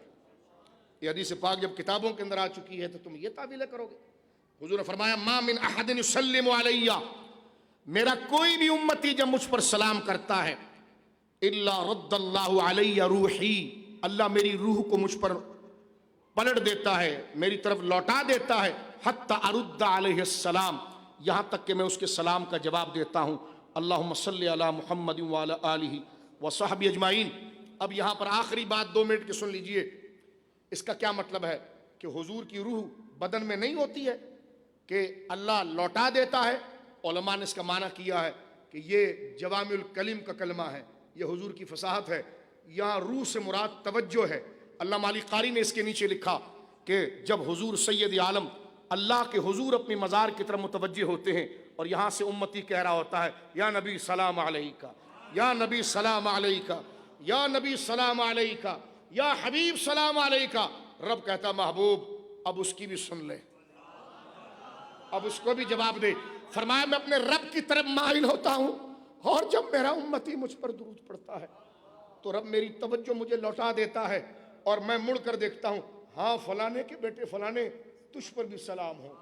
یہ حدیث پاک جب کتابوں کے اندر آ چکی ہے تو تم یہ تعویلیں کرو گے. حضور نے فرمایا ما من احد یسلم علی، میرا کوئی بھی امتی جب مجھ پر سلام کرتا ہے، الا رد اللہ علی روحی، اللہ میری روح کو مجھ پر پلٹ دیتا ہے، میری طرف لوٹا دیتا ہے، حتی ارد علیہ السلام، یہاں تک کہ میں اس کے سلام کا جواب دیتا ہوں. اللہم صلی علی محمد وعلی آلہ وصحبہ اجمعین. اب یہاں پر آخری بات 2 منٹ کی سن لیجئے. اس کا کیا مطلب ہے کہ حضور کی روح بدن میں نہیں ہوتی ہے کہ اللہ لوٹا دیتا ہے؟ علماء نے اس کا معنی کیا ہے کہ یہ جوامع الکلم کا کلمہ ہے، یہ حضور کی فصاحت ہے، یہاں روح سے مراد توجہ ہے۔ علامہ علی قاری نے اس کے نیچے لکھا کہ جب حضور سید عالم اللہ کے حضور اپنی مزار کی طرف متوجہ ہوتے ہیں اور یہاں سے امتی کہہ رہا ہوتا ہے یا نبی سلام علیکہ، یا نبی سلام علیکہ، یا نبی سلام علیکہ، یا حبیب سلام علیکہ، رب کہتا محبوب اب اس کی بھی سن لے، اب اس کو بھی جواب دے۔ فرمایا میں اپنے رب کی طرف مائل ہوتا ہوں اور جب میرا امتی مجھ پر درود پڑھتا ہے تو رب میری توجہ مجھے لوٹا دیتا ہے اور میں مڑ کر دیکھتا ہوں، ہاں فلانے کے بیٹے فلانے، تجھ پر بھی سلام ہو،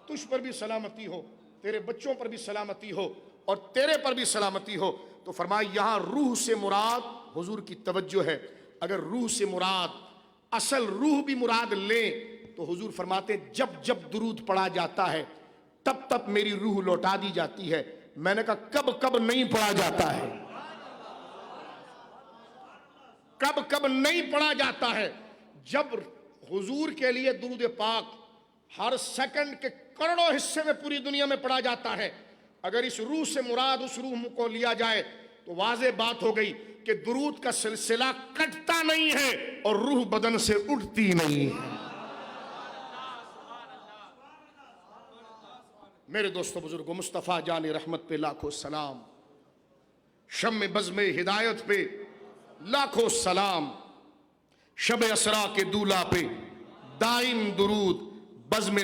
تجھ پر بھی سلامتی ہو، تیرے بچوں پر بھی سلامتی ہو اور تیرے پر بھی سلامتی ہو۔ تو فرمایا یہاں روح سے مراد حضور کی توجہ ہے۔ اگر روح سے مراد اصل روح بھی مراد لیں تو حضور فرماتے جب جب درود پڑھا جاتا ہے تب تب میری روح لوٹا دی جاتی ہے۔ میں نے کہا کب کب نہیں پڑھا جاتا ہے؟ کب کب نہیں پڑھا جاتا ہے؟ جب حضور کے لیے درود پاک ہر سیکنڈ کے کروڑوں حصے میں پوری دنیا میں پڑھا جاتا ہے، اگر اس روح سے مراد اس روح کو لیا جائے تو واضح بات ہو گئی کہ درود کا سلسلہ کٹتا نہیں ہے اور روح بدن سے اٹھتی نہیں ہے۔ میرے دوستو بزرگوں، مصطفیٰ جان رحمت پہ لاکھوں سلام، شم بزم ہدایت پہ لاکھوں سلام، شب اسرا کے دولہ پہ دائم درود، بزم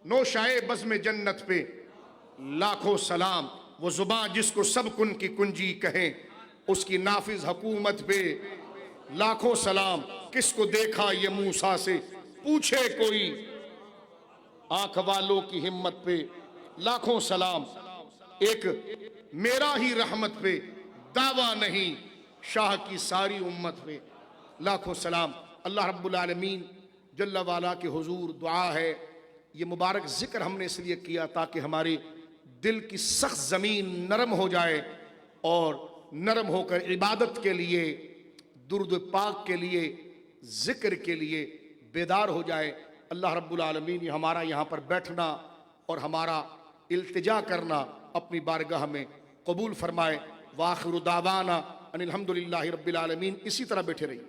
نوشائے بزم جنت پہ لاکھوں سلام، وہ زباں جس کو سب کن کی کنجی کہیں اس کی نافذ حکومت پہ لاکھوں سلام، کس کو دیکھا یہ موسیٰ سے پوچھے کوئی، آنکھ والوں کی ہمت پہ لاکھوں سلام، ایک میرا ہی رحمت پہ دعویٰ نہیں شاہ کی ساری امت پہ لاکھوں سلام۔ اللہ رب العالمین جل والا کے حضور دعا ہے، یہ مبارک ذکر ہم نے اس لیے کیا تاکہ ہماری دل کی سخت زمین نرم ہو جائے اور نرم ہو کر عبادت کے لیے، درود پاک کے لیے، ذکر کے لیے بیدار ہو جائے۔ اللہ رب العالمین ہمارا یہاں پر بیٹھنا اور ہمارا التجا کرنا اپنی بارگاہ میں قبول فرمائے۔ وآخر دعوانا ان الحمدللہ رب العالمین۔ اسی طرح بیٹھے رہیے۔